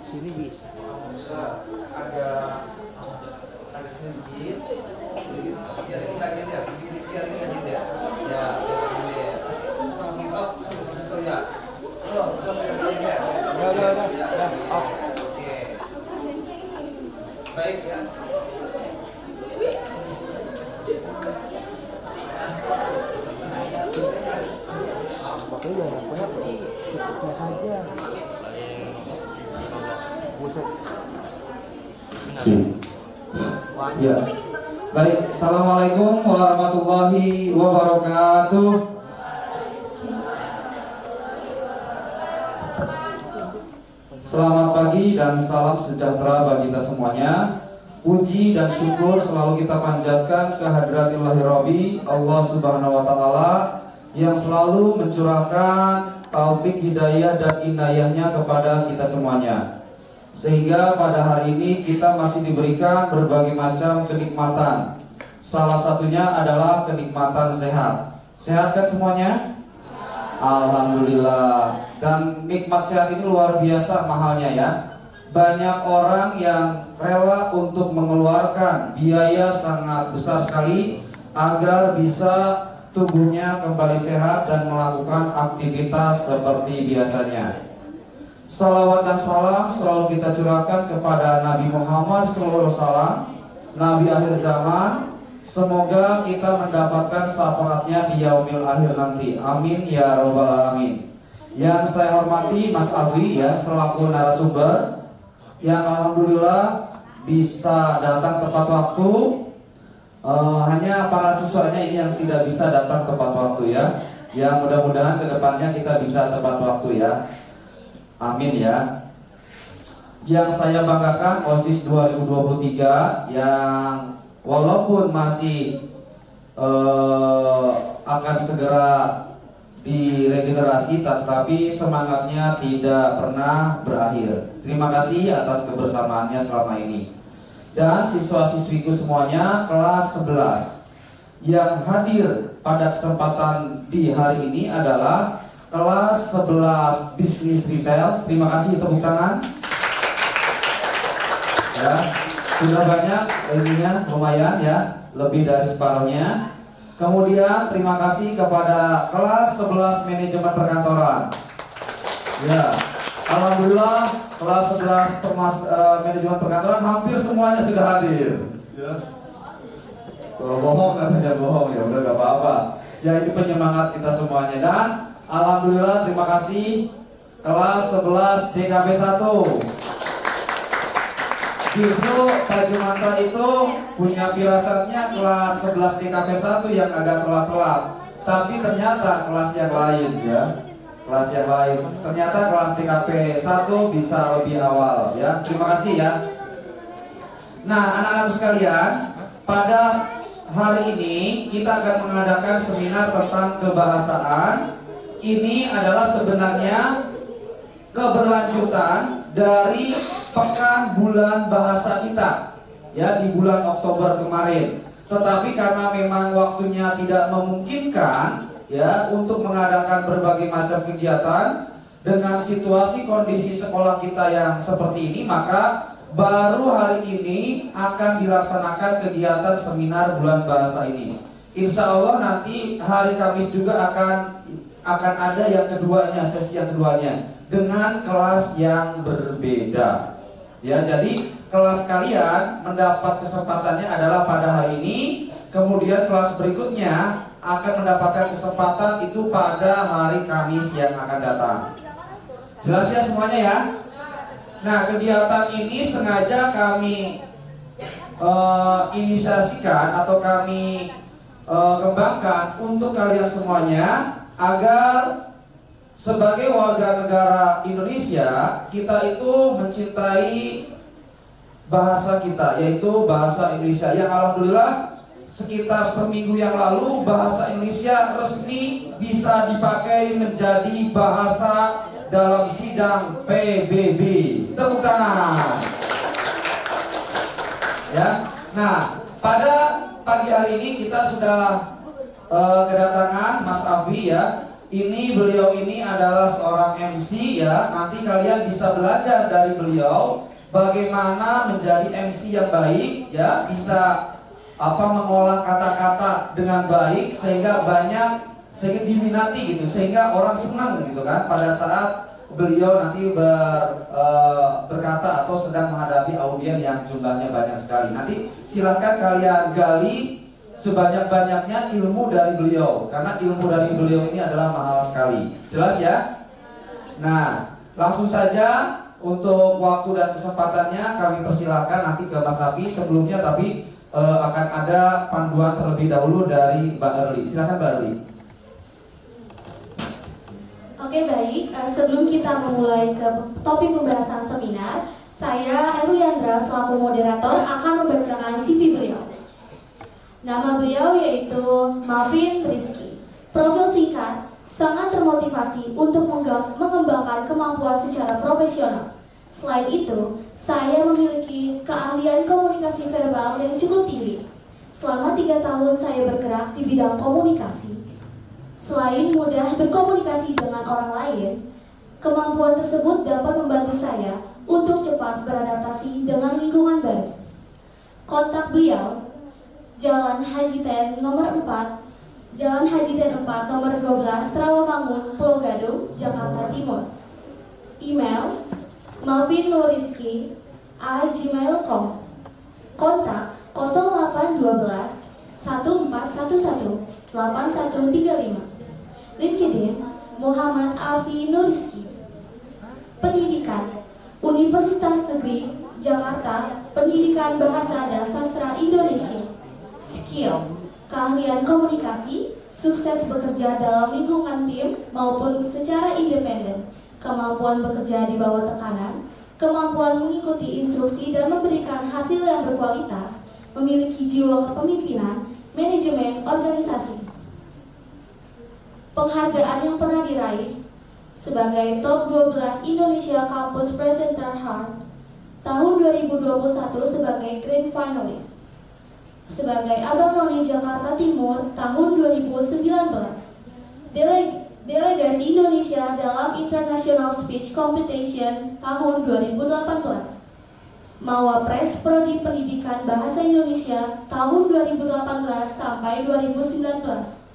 Sini bisa. Agak sedikit. Biar ini kaget ya. Biar ini kaget ya. Ya, sama-sama up ya. Oh, kaget ya. Udah. Oke. Baik ya. Pakai jangan banyak, cukupnya saja. Buset. Ya. Baik, assalamualaikum warahmatullahi wabarakatuh. Selamat pagi dan salam sejahtera bagi kita semuanya. Puji dan syukur selalu kita panjatkan kehadiratillahir Rabbi Allah Subhanahu wa taala yang selalu mencurahkan taufik hidayah dan inayahnya kepada kita semuanya. Sehingga pada hari ini kita masih diberikan berbagai macam kenikmatan. Salah satunya adalah kenikmatan sehat. Sehat kan semuanya? Alhamdulillah. Dan nikmat sehat ini luar biasa mahalnya ya. Banyak orang yang rela untuk mengeluarkan biaya sangat besar sekali agar bisa tubuhnya kembali sehat dan melakukan aktivitas seperti biasanya. Salawat dan salam selalu kita curahkan kepada Nabi Muhammad SAW, Nabi akhir zaman. Semoga kita mendapatkan syafaatnya di yaumil akhir nanti. Amin ya robbal alamin. Yang saya hormati Mas Abi ya, selaku narasumber yang alhamdulillah bisa datang tepat waktu. Hanya para siswanya ini yang tidak bisa datang tepat waktu ya. Yang mudah-mudahan kedepannya kita bisa tepat waktu ya. Amin ya. Yang saya banggakan OSIS 2023 yang walaupun masih akan segera diregenerasi, tetapi semangatnya tidak pernah berakhir. Terima kasih atas kebersamaannya selama ini. Dan siswa-siswiku semuanya kelas 11 yang hadir pada kesempatan di hari ini adalah kelas 11 bisnis retail. Terima kasih, tepuk tangan. Ya, sudah banyak ininya, lumayan ya, lebih dari separuhnya. Kemudian terima kasih kepada kelas 11 manajemen perkantoran. Ya, alhamdulillah kelas 11 manajemen perkantoran hampir semuanya sudah hadir. Ya. Bohong katanya, bohong ya, udah gak apa-apa. Ya, ini penyemangat kita semuanya. Dan alhamdulillah terima kasih kelas 11 DKP 1. Justru Pak Jumanta itu punya firasatnya kelas 11 DKP 1 yang agak telat-telat. Tapi ternyata kelas yang lain ya, kelas yang lain, ternyata kelas DKP 1 bisa lebih awal ya. Terima kasih ya. Nah, anak-anak sekalian, pada hari ini kita akan mengadakan seminar tentang kebahasaan. Ini adalah sebenarnya keberlanjutan dari pekan bulan bahasa kita ya di bulan Oktober kemarin. Tetapi karena memang waktunya tidak memungkinkan ya untuk mengadakan berbagai macam kegiatan dengan situasi kondisi sekolah kita yang seperti ini, maka baru hari ini akan dilaksanakan kegiatan seminar bulan bahasa ini. Insya Allah nanti hari Kamis juga akan ada yang keduanya, sesi yang keduanya dengan kelas yang berbeda. Ya, jadi kelas kalian mendapat kesempatannya adalah pada hari ini, kemudian kelas berikutnya akan mendapatkan kesempatan itu pada hari Kamis yang akan datang. Jelas ya semuanya ya? Nah, kegiatan ini sengaja kami inisiasikan atau kami kembangkan untuk kalian semuanya agar sebagai warga negara Indonesia, kita itu mencintai bahasa kita, yaitu bahasa Indonesia, yang alhamdulillah sekitar seminggu yang lalu bahasa Indonesia resmi bisa dipakai menjadi bahasa dalam sidang PBB. Tepuk tangan. Ya. Nah, pada pagi hari ini kita sudah kedatangan Mas Abi ya. ini beliau ini adalah seorang MC ya. Nanti kalian bisa belajar dari beliau bagaimana menjadi MC yang baik ya, bisa mengolah kata-kata dengan baik sehingga diminati gitu, sehingga orang senang gitu kan pada saat beliau nanti berkata atau sedang menghadapi audien yang jumlahnya banyak sekali. Nanti silahkan kalian gali sebanyak-banyaknya ilmu dari beliau, karena ilmu dari beliau ini adalah mahal sekali. Jelas ya? Nah, langsung saja untuk waktu dan kesempatannya kami persilahkan nanti ke Mas Rafi. Sebelumnya tapi akan ada panduan terlebih dahulu dari Mbak Erli. Silahkan Mbak Erli. Oke, baik, sebelum kita memulai ke topik pembahasan seminar, saya Erliandra selaku moderator akan membacakan CV beliau. Nama beliau yaitu Malvin Rizky. Profil singkat, sangat termotivasi untuk mengembangkan kemampuan secara profesional. Selain itu, saya memiliki keahlian komunikasi verbal yang cukup tinggi. Selama 3 tahun saya bergerak di bidang komunikasi. Selain mudah berkomunikasi dengan orang lain, kemampuan tersebut dapat membantu saya untuk cepat beradaptasi dengan lingkungan baru. Kontak beliau, Jalan Haji Ten nomor 4, Jalan Haji Ten 4 nomor 12, Rawamangun, Pulau Gadung, Jakarta Timur. Email malvinnurizky@gmail.com. Kontak 0812 1411 8135. LinkedIn Muhammad Alfi Nurizky. Pendidikan Universitas Negeri Jakarta, Pendidikan Bahasa dan Sastra Indonesia. Skill, keahlian komunikasi, sukses bekerja dalam lingkungan tim maupun secara independen, kemampuan bekerja di bawah tekanan, kemampuan mengikuti instruksi dan memberikan hasil yang berkualitas, memiliki jiwa kepemimpinan, manajemen organisasi. Penghargaan yang pernah diraih sebagai Top 12 Indonesia Campus Presenter Award tahun 2021 sebagai Grand Finalist. Sebagai Abang None Jakarta Timur tahun 2019, Delegasi Indonesia dalam International Speech Competition tahun 2018, Mawapres Prodi Pendidikan Bahasa Indonesia tahun 2018 sampai 2019,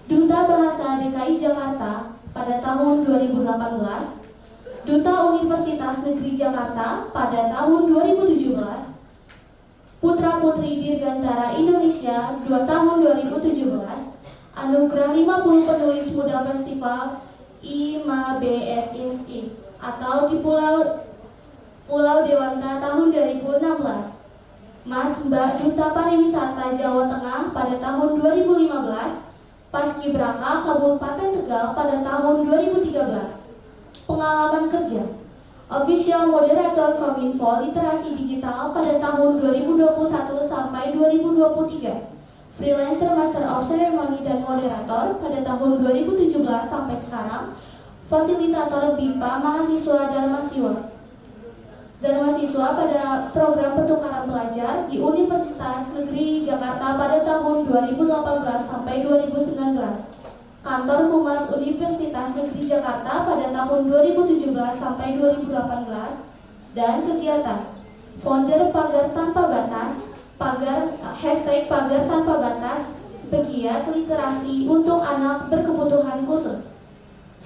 Duta Bahasa DKI Jakarta pada tahun 2018, Duta Universitas Negeri Jakarta pada tahun 2017, Putra Putri Dirgantara Indonesia 2 tahun 2017, Anugerah 50 Penulis Muda Festival IMABSINSI atau di Pulau Dewanta tahun 2016, Mas Mbak Duta Pariwisata Jawa Tengah pada tahun 2015, Paskibraka Kabupaten Tegal pada tahun 2013. Pengalaman kerja Official Moderator Kominfo Literasi Digital pada tahun 2021 sampai 2023. Freelancer Master of Ceremony dan Moderator pada tahun 2017 sampai sekarang. Fasilitator BIPA Mahasiswa Darmasiswa pada program pertukaran pelajar di Universitas Negeri Jakarta pada tahun 2018 sampai 2019. Kantor Humas Universitas Negeri Jakarta pada tahun 2017 sampai 2018, dan kegiatan founder Pagar Tanpa Batas, #Pagar Tanpa Batas, pegiat literasi untuk anak berkebutuhan khusus,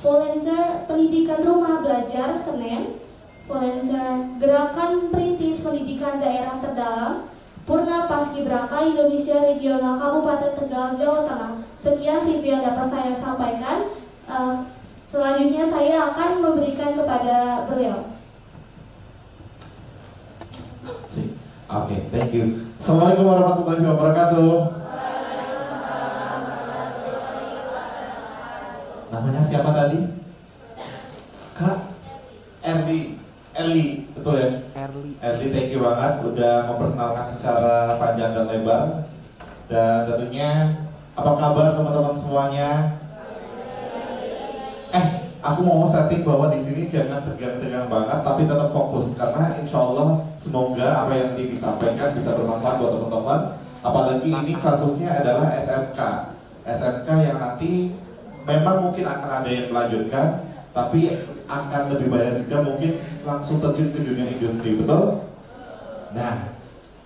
volunteer pendidikan rumah belajar Senen, volunteer gerakan perintis pendidikan daerah terdalam, Purna Paskibraka Indonesia Regional Kabupaten Tegal, Jawa Tengah. Sekian CV yang dapat saya sampaikan. Selanjutnya saya akan memberikan kepada beliau. Oke, thank you. Assalamualaikum warahmatullahi wabarakatuh. Namanya siapa tadi? Kak Erli, betul ya? Erli, thank you banget udah memperkenalkan secara panjang dan lebar. Dan tentunya apa kabar teman-teman semuanya? Aku mau setting bahwa di sini jangan tegang-tegang banget, tapi tetap fokus karena insya Allah semoga apa yang nanti disampaikan bisa bermanfaat buat teman-teman. Apalagi ini kasusnya adalah SMK yang nanti memang mungkin akan ada yang melanjutkan, tapi akan lebih banyak juga mungkin langsung terjun ke dunia industri, betul? Nah,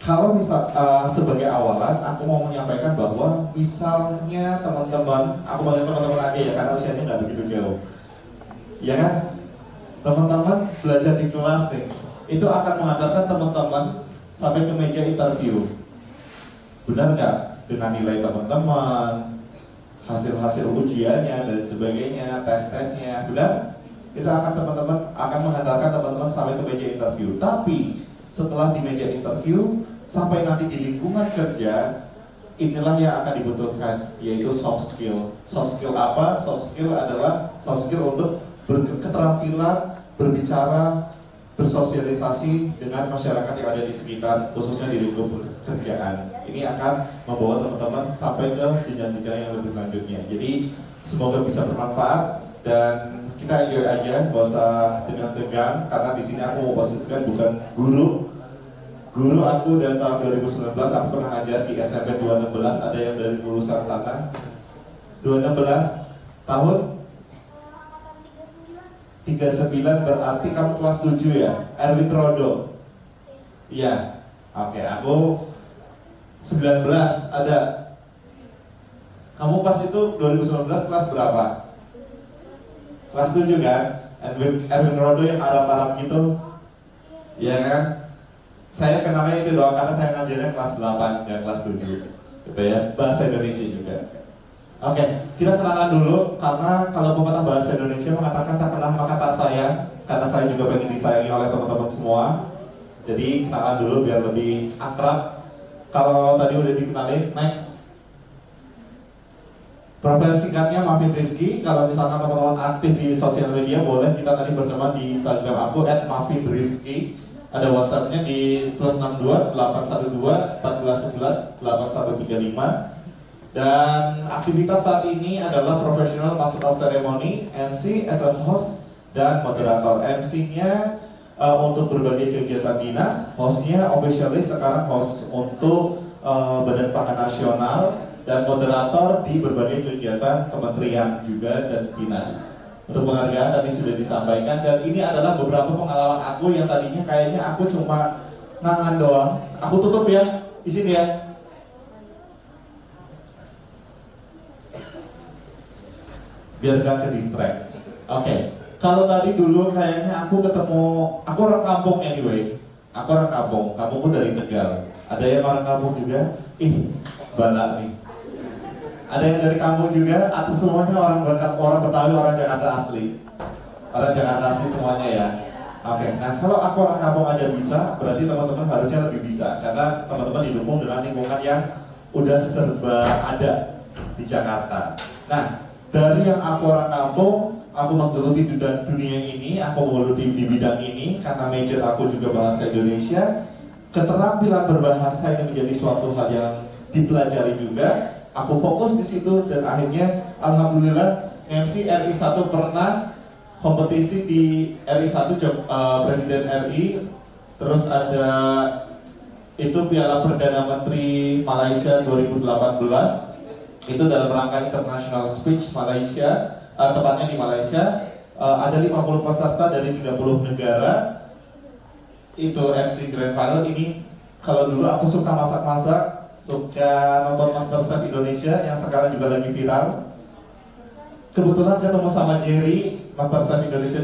kalau misal sebagai awalan, aku mau menyampaikan bahwa misalnya teman-teman, aku panggil teman-teman aja ya, karena usianya nggak begitu jauh, ya kan? Teman-teman belajar di kelas nih, itu akan mengantarkan teman-teman sampai ke meja interview, benar nggak? Dengan nilai teman-teman, hasil-hasil ujiannya dan sebagainya, tes-tesnya, benar? Itu akan teman-teman akan mengantarkan teman-teman sampai ke meja interview. Tapi setelah di meja interview sampai nanti di lingkungan kerja, inilah yang akan dibutuhkan, yaitu soft skill. Soft skill apa? Soft skill adalah soft skill untuk keterampilan berbicara, bersosialisasi dengan masyarakat yang ada di sekitar, khususnya di lingkup pekerjaan. Ini akan membawa teman-teman sampai ke jenjang-jenjang yang lebih lanjutnya. Jadi semoga bisa bermanfaat dan kita enjoy aja, gak usah dengan tegang, karena di sini aku mau posisikan bukan guru. Guru aku dan tahun 2019 aku pernah ngajar di SMP 216, ada yang dari lulusan sana. 216 tahun 39 berarti kamu kelas 7 ya? Erwin Rodo. Iya. Oke, aku 19 ada. Kamu pas itu 2019 kelas berapa? Kelas 7 kan? Erwin Rodo yang Arab-Arab gitu. Iya kan? Saya kenalnya itu doang karena saya ngajarnya kelas 8 dan kelas 7. Gitu ya. Bahasa Indonesia juga. Oke, kita kenalan dulu karena kalau pepatah bahasa Indonesia mengatakan tak kenal maka tak sayang, karena saya juga pengen disayangi oleh teman-teman semua. Jadi kenalan dulu biar lebih akrab. Kalau tadi udah dikenalin, next. Profil singkatnya Mafin Rizky. Kalau misalkan teman-teman aktif di sosial media, boleh kita tadi berteman di Instagram aku @mafinrizky. Ada WhatsAppnya di +62 812 1411 8135. Dan aktivitas saat ini adalah profesional Master of Ceremony, MC, as host, dan moderator. MC-nya untuk berbagai kegiatan dinas, hostnya officially sekarang host untuk Badan Pangan Nasional, dan moderator di berbagai kegiatan kementerian juga dan dinas. Untuk penghargaan tadi sudah disampaikan, dan ini adalah beberapa pengalaman aku yang tadinya kayaknya aku cuma ngangan doang. Aku tutup ya, di sini ya. Biar gak ke distract. Oke. Kalau tadi dulu kayaknya aku orang kampung anyway. Aku orang kampung, kampungku dari Tegal. Ada yang orang kampung juga? Balak nih. Ada yang dari kampung juga, atau semuanya orang Betawi, orang Jakarta asli? Orang Jakarta asli semuanya ya? Oke, nah kalau aku orang kampung aja bisa, berarti teman-teman harusnya lebih bisa. Karena teman-teman didukung dengan lingkungan yang udah serba ada di Jakarta. Nah, dari yang aku orang kampung, aku menggeluti dunia ini, aku menggeluti di bidang ini karena major aku juga bahasa Indonesia. Keterampilan berbahasa ini menjadi suatu hal yang dipelajari juga. Aku fokus di situ dan akhirnya alhamdulillah MC RI1 pernah kompetisi di RI1 Presiden RI. Terus ada itu Piala Perdana Menteri Malaysia 2018. Itu dalam rangka International Speech Malaysia, tepatnya di Malaysia. Ada 50 peserta dari 30 negara. Itu MC Grand Final. Ini kalau dulu aku suka masak-masak, suka nonton MasterChef Indonesia yang sekarang juga lagi viral. Kebetulan ketemu sama Jerry, MasterChef Indonesia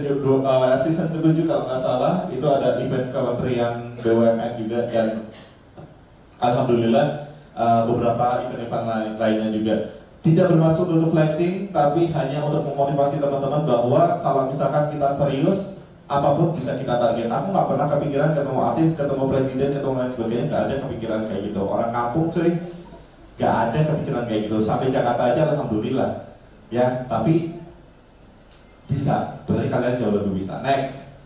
season ke-7 kalau nggak salah. Itu ada event Kementerian BUMN juga, dan alhamdulillah beberapa event-event lainnya juga. Tidak bermaksud untuk flexing, tapi hanya untuk memotivasi teman-teman bahwa kalau misalkan kita serius, apapun bisa kita target. Aku nggak pernah kepikiran ketemu artis, ketemu presiden, ketemu lain sebagainya, nggak ada kepikiran kayak gitu. Orang kampung cuy, nggak ada kepikiran kayak gitu. Sampai Jakarta aja alhamdulillah. Ya, tapi bisa. Berarti kalian jauh lebih bisa. Next.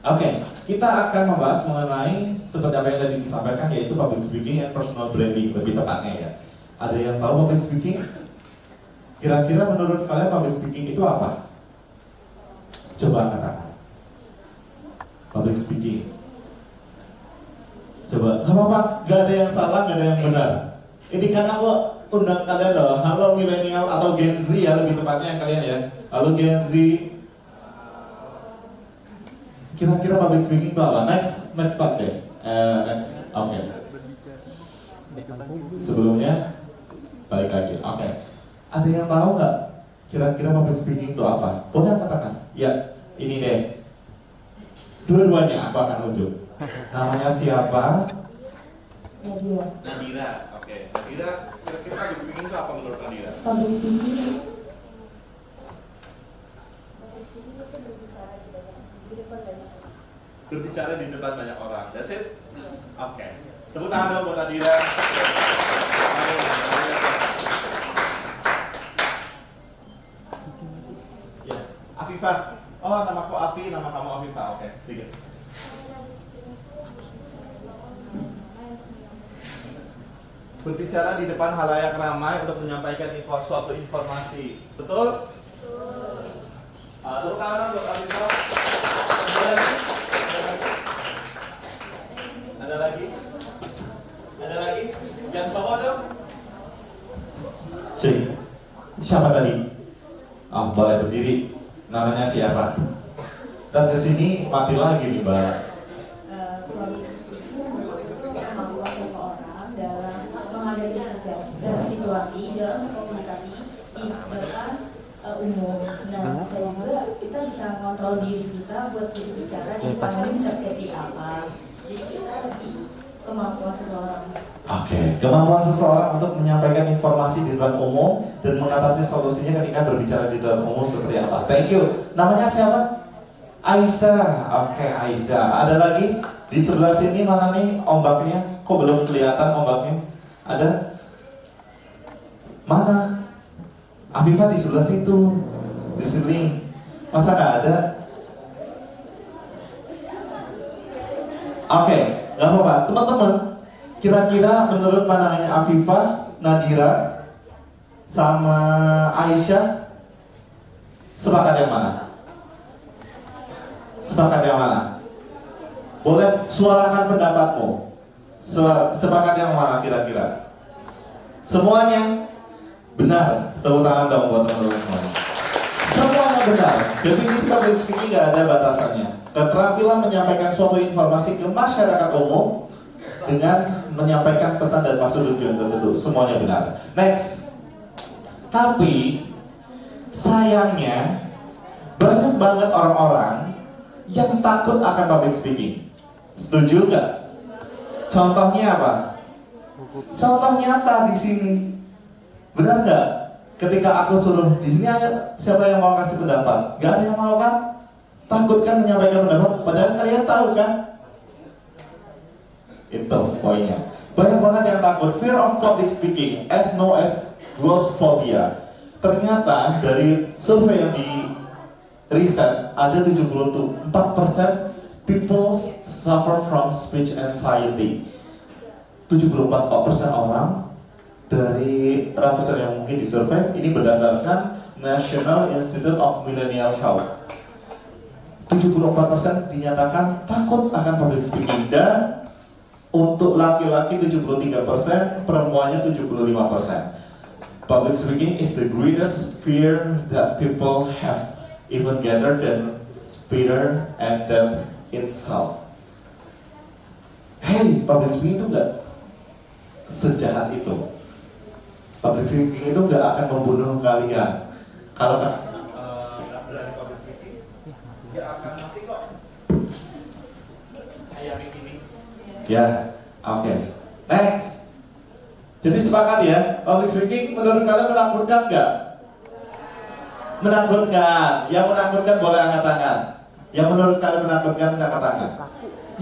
Oke, kita akan membahas mengenai seperti apa yang tadi disampaikan, yaitu public speaking and personal branding, lebih tepatnya ya. Ada yang tahu public speaking? Kira-kira menurut kalian public speaking itu apa? Coba katakan. Public speaking. Coba, gak apa-apa, gak ada yang salah, gak ada yang benar. Ini kan aku undang kalian loh. Halo milenial atau Gen Z ya lebih tepatnya kalian ya. Halo Gen Z. Kira-kira public speaking itu apa? Next part deh. Next. Oke. Sebelumnya balik lagi. Oke. Ada yang tahu nggak? Kira-kira public speaking itu apa? Boleh katakan? Ya, ini deh. Dua-duanya aku akan tunjuk. Namanya siapa? Nadira. Oke. Nadira, kira-kira public speaking itu apa menurut Nadira? Public speaking Berbicara di depan banyak orang. That's it? Oke. Tepuk tangan dong buat Nadira. Ya, Afifah. Oh, nama aku Afi, nama kamu Afifah. Oke, tiga. Berbicara di depan halayak ramai untuk menyampaikan suatu informasi. Betul? Betul. Tepuk tangan untuk Afifah. Ada lagi? Ada lagi? Yang bawah dong. Cik, siapa tadi? Ah, boleh berdiri. Namanya siapa? Dan kesini mati lagi nih, Mbak. public speaking itu kemampuan seseorang dalam menghadapi situasi dalam komunikasi di depan umum. Nah, sehingga kita bisa kontrol diri kita buat berbicara di depan umum seperti apa. Jadi kita lebih kemampuan seseorang. Oke, kemampuan seseorang untuk menyampaikan informasi di depan umum dan mengatasi solusinya ketika berbicara di depan umum seperti apa. Thank you. Namanya siapa? Aisyah. Oke, Aisyah. Ada lagi? Di sebelah sini mana nih ombaknya? Kok belum kelihatan ombaknya? Ada? Mana? Afifah di sebelah situ. Di sini. Masa nggak ada? Oke, nggak apa-apa. Teman-teman, kira-kira menurut pandangannya Afifah, Nadira, sama Aisyah, sepakat yang mana? Sepakat yang mana? Boleh suarakan pendapatmu. Sepakat yang mana kira-kira? Semuanya benar. Tepuk tangan dong buat teman-teman semuanya. Semuanya benar. Definisi public speaking nggak ada batasannya. Keterampilan menyampaikan suatu informasi ke masyarakat umum dengan menyampaikan pesan dan maksud tujuan tertentu. Semuanya benar. Next. Tapi sayangnya banyak banget orang-orang yang takut akan public speaking. Setuju nggak? Contohnya apa? Contoh nyata di sini. Benar nggak? Ketika aku suruh di sini aja, siapa yang mau kasih pendapat? Gak ada yang mau kan? Takut kan menyampaikan pendapat? Padahal kalian tahu kan? Itu poinnya. Banyak banget yang takut. Fear of public speaking, as known as glossophobia. Ternyata dari survei yang di riset ada 74% people suffer from speech anxiety. 74% orang dari ratusan yang mungkin disurvei, ini berdasarkan National Institute of Millennial Health. 74% dinyatakan takut akan public speaking, dan untuk laki-laki 73%, perempuannya 75%. Public speaking is the greatest fear that people have, even greater than speeder and death itself. Hey, public speaking itu nggak sejahat itu. Public speaking itu nggak akan membunuh kalian. Kalau nggak berani public speaking, ya akan mati kok. Kayak ini. Ya, oke. Next. Jadi sepakat ya, public speaking menurut kalian menakutkan nggak? Menakutkan. Yang menakutkan boleh angkat tangan. Yang menurut kalian menakutkan angkat tangan.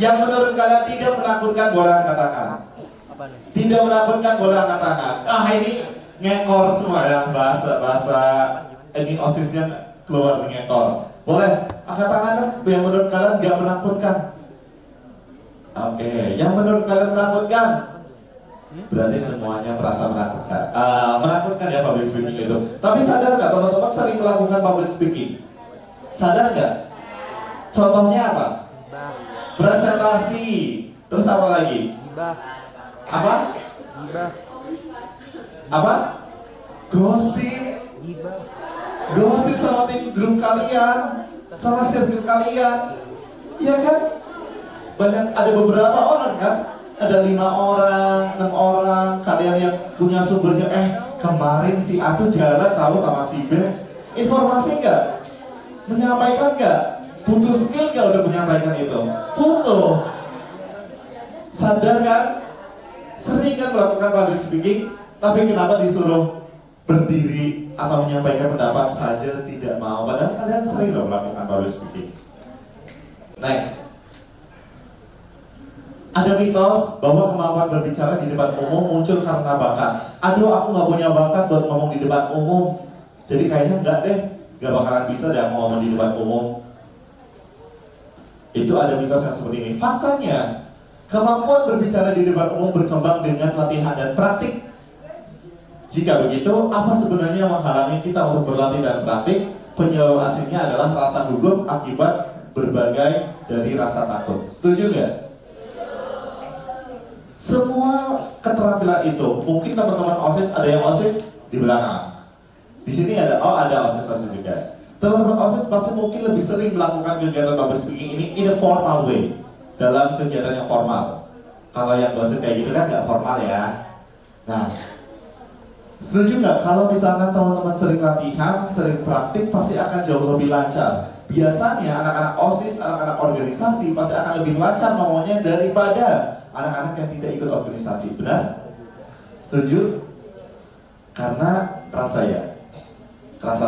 Yang menurut kalian tidak menakutkan boleh angkat tangan. Tidak menakutkan boleh angkat tangan. Ah, ini ngekor semua ya, bahasa ini osisnya keluar ngekor. Boleh angkat tangan dong. Yang menurut kalian nggak menakutkan. Oke, yang menurut kalian menakutkan. Berarti semuanya merasa menakutkan. Menakutkan ya public speaking itu. Tapi sadar nggak teman-teman sering melakukan public speaking? Sadar nggak? Contohnya apa? Presentasi. Terus apa lagi? Gibah. Apa? Gibah. Apa? Gosip. Gosip sama tim grup kalian, sama circle kalian. Iya kan? Banyak, ada beberapa orang kan? Ada 5 orang, 6 orang, kalian yang punya sumbernya, kemarin si A tuh jalan tahu sama si B. Informasi nggak? Menyampaikan nggak? Butuh skill nggak untuk menyampaikan itu? Butuh. Sadar kan? Sering kan melakukan public speaking, tapi kenapa disuruh berdiri atau menyampaikan pendapat saja tidak mau? Padahal kalian sering loh melakukan public speaking. Next. Ada mitos bahwa kemampuan berbicara di depan umum muncul karena bakat. Aduh, aku nggak punya bakat buat ngomong di depan umum. Jadi kayaknya enggak deh, nggak bakalan bisa deh ngomong di depan umum. Itu ada mitos yang seperti ini. Faktanya, kemampuan berbicara di depan umum berkembang dengan latihan dan praktik. Jika begitu, apa sebenarnya yang menghalangi kita untuk berlatih dan praktik? Penyebab aslinya adalah rasa gugup akibat berbagai dari rasa takut. Setuju nggak? Semua keterampilan itu, mungkin teman-teman OSIS ada yang OSIS di belakang. Di sini ada OSIS juga. Teman-teman OSIS pasti mungkin lebih sering melakukan kegiatan public speaking ini in a formal way, dalam kegiatan yang formal. Kalau yang dosen kayak gitu kan nggak formal ya. Nah, setuju nggak kalau misalkan teman-teman sering latihan, sering praktik, pasti akan jauh lebih lancar. Biasanya anak-anak OSIS, anak-anak organisasi pasti akan lebih lancar ngomongnya daripada anak-anak yang tidak ikut organisasi. Benar? Setuju? Karena rasa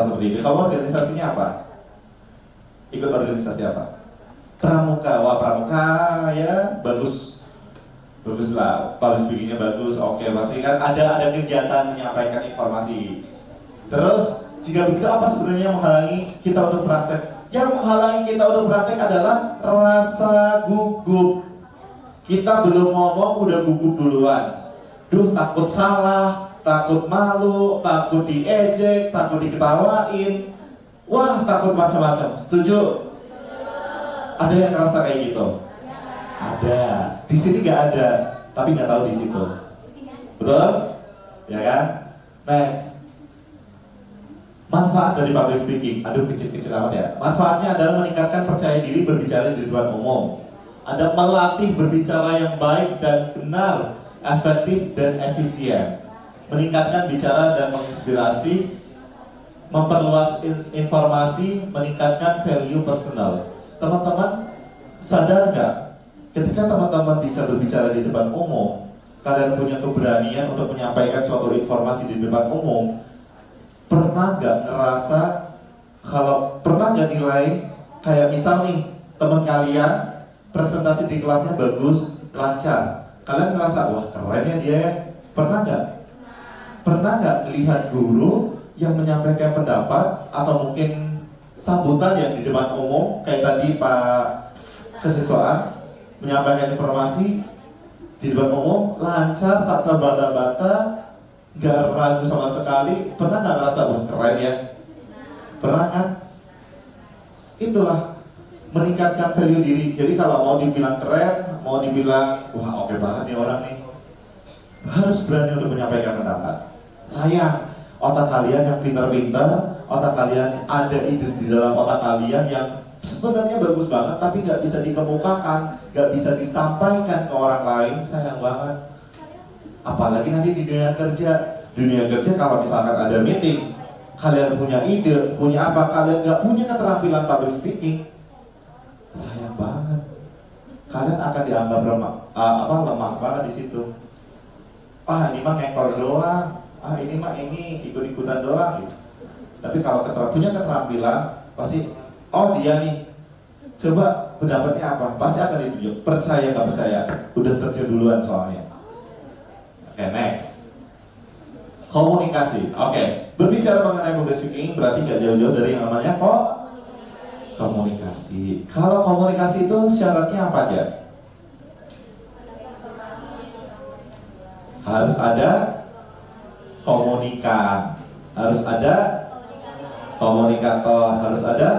seperti itu. Kamu organisasinya apa? Ikut organisasi apa? Pramuka. Wah, pramuka ya bagus. Bagus lah, public speakingnya bagus. Oke, pasti kan ada kegiatan menyampaikan informasi. Terus, jika begitu apa sebenarnya yang menghalangi kita untuk praktek? Yang menghalangi kita untuk praktek adalah rasa gugup. Kita belum ngomong udah gugup duluan. Duh, takut salah, takut malu, takut diejek, takut diketawain. Wah, takut macam-macam. Setuju? Ada yang ngerasa kayak gitu? Ada. Di sini nggak ada, tapi nggak tahu di situ. Betul? Ya kan? Next. Manfaat dari public speaking. Aduh, kecil-kecil amat ya. Manfaatnya adalah meningkatkan percaya diri berbicara di depan umum. Ada melatih berbicara yang baik dan benar, efektif dan efisien. Meningkatkan bicara dan menginspirasi, memperluas informasi, meningkatkan value personal. Teman-teman sadar nggak? Ketika teman-teman bisa berbicara di depan umum, kalian punya keberanian untuk menyampaikan suatu informasi di depan umum. Pernah nggak ngerasa, pernah nggak nilai kayak misal nih teman kalian presentasi di kelasnya bagus, lancar. Kalian ngerasa, wah keren ya dia. Pernah nggak? Pernah nggak lihat guru yang menyampaikan pendapat atau mungkin sambutan yang di depan umum kayak tadi Pak Kesiswaan menyampaikan informasi di depan umum lancar, tak terbata-bata, nggak ragu sama sekali. Pernah nggak ngerasa, wah keren ya? Pernah kan? Itulah meningkatkan value diri. Jadi kalau mau dibilang keren, mau dibilang wah oke banget nih orang nih, harus berani untuk menyampaikan pendapat. Sayang, otak kalian yang pintar-pintar, otak kalian ada ide di dalam otak kalian yang sebenarnya bagus banget, tapi nggak bisa dikemukakan, nggak bisa disampaikan ke orang lain. Sayang banget. Apalagi nanti di dunia kerja. Dunia kerja kalau misalkan ada meeting, kalian punya ide, punya apa, kalian nggak punya keterampilan public speaking, sayang banget. Kalian akan dianggap lemah banget di situ. Ini mah ngekor doang. Ini mah ikut-ikutan doang gitu. Tapi kalau punya keterampilan, pasti dia nih. Coba pendapatnya apa? Pasti akan ditunjuk. Percaya nggak percaya? Udah terjun duluan soalnya. Oke, next. Komunikasi. Oke, berbicara mengenai public speaking berarti nggak jauh-jauh dari yang namanya komunikasi. Kalau komunikasi itu syaratnya apa aja? Harus ada komunikan, harus ada komunikator, harus ada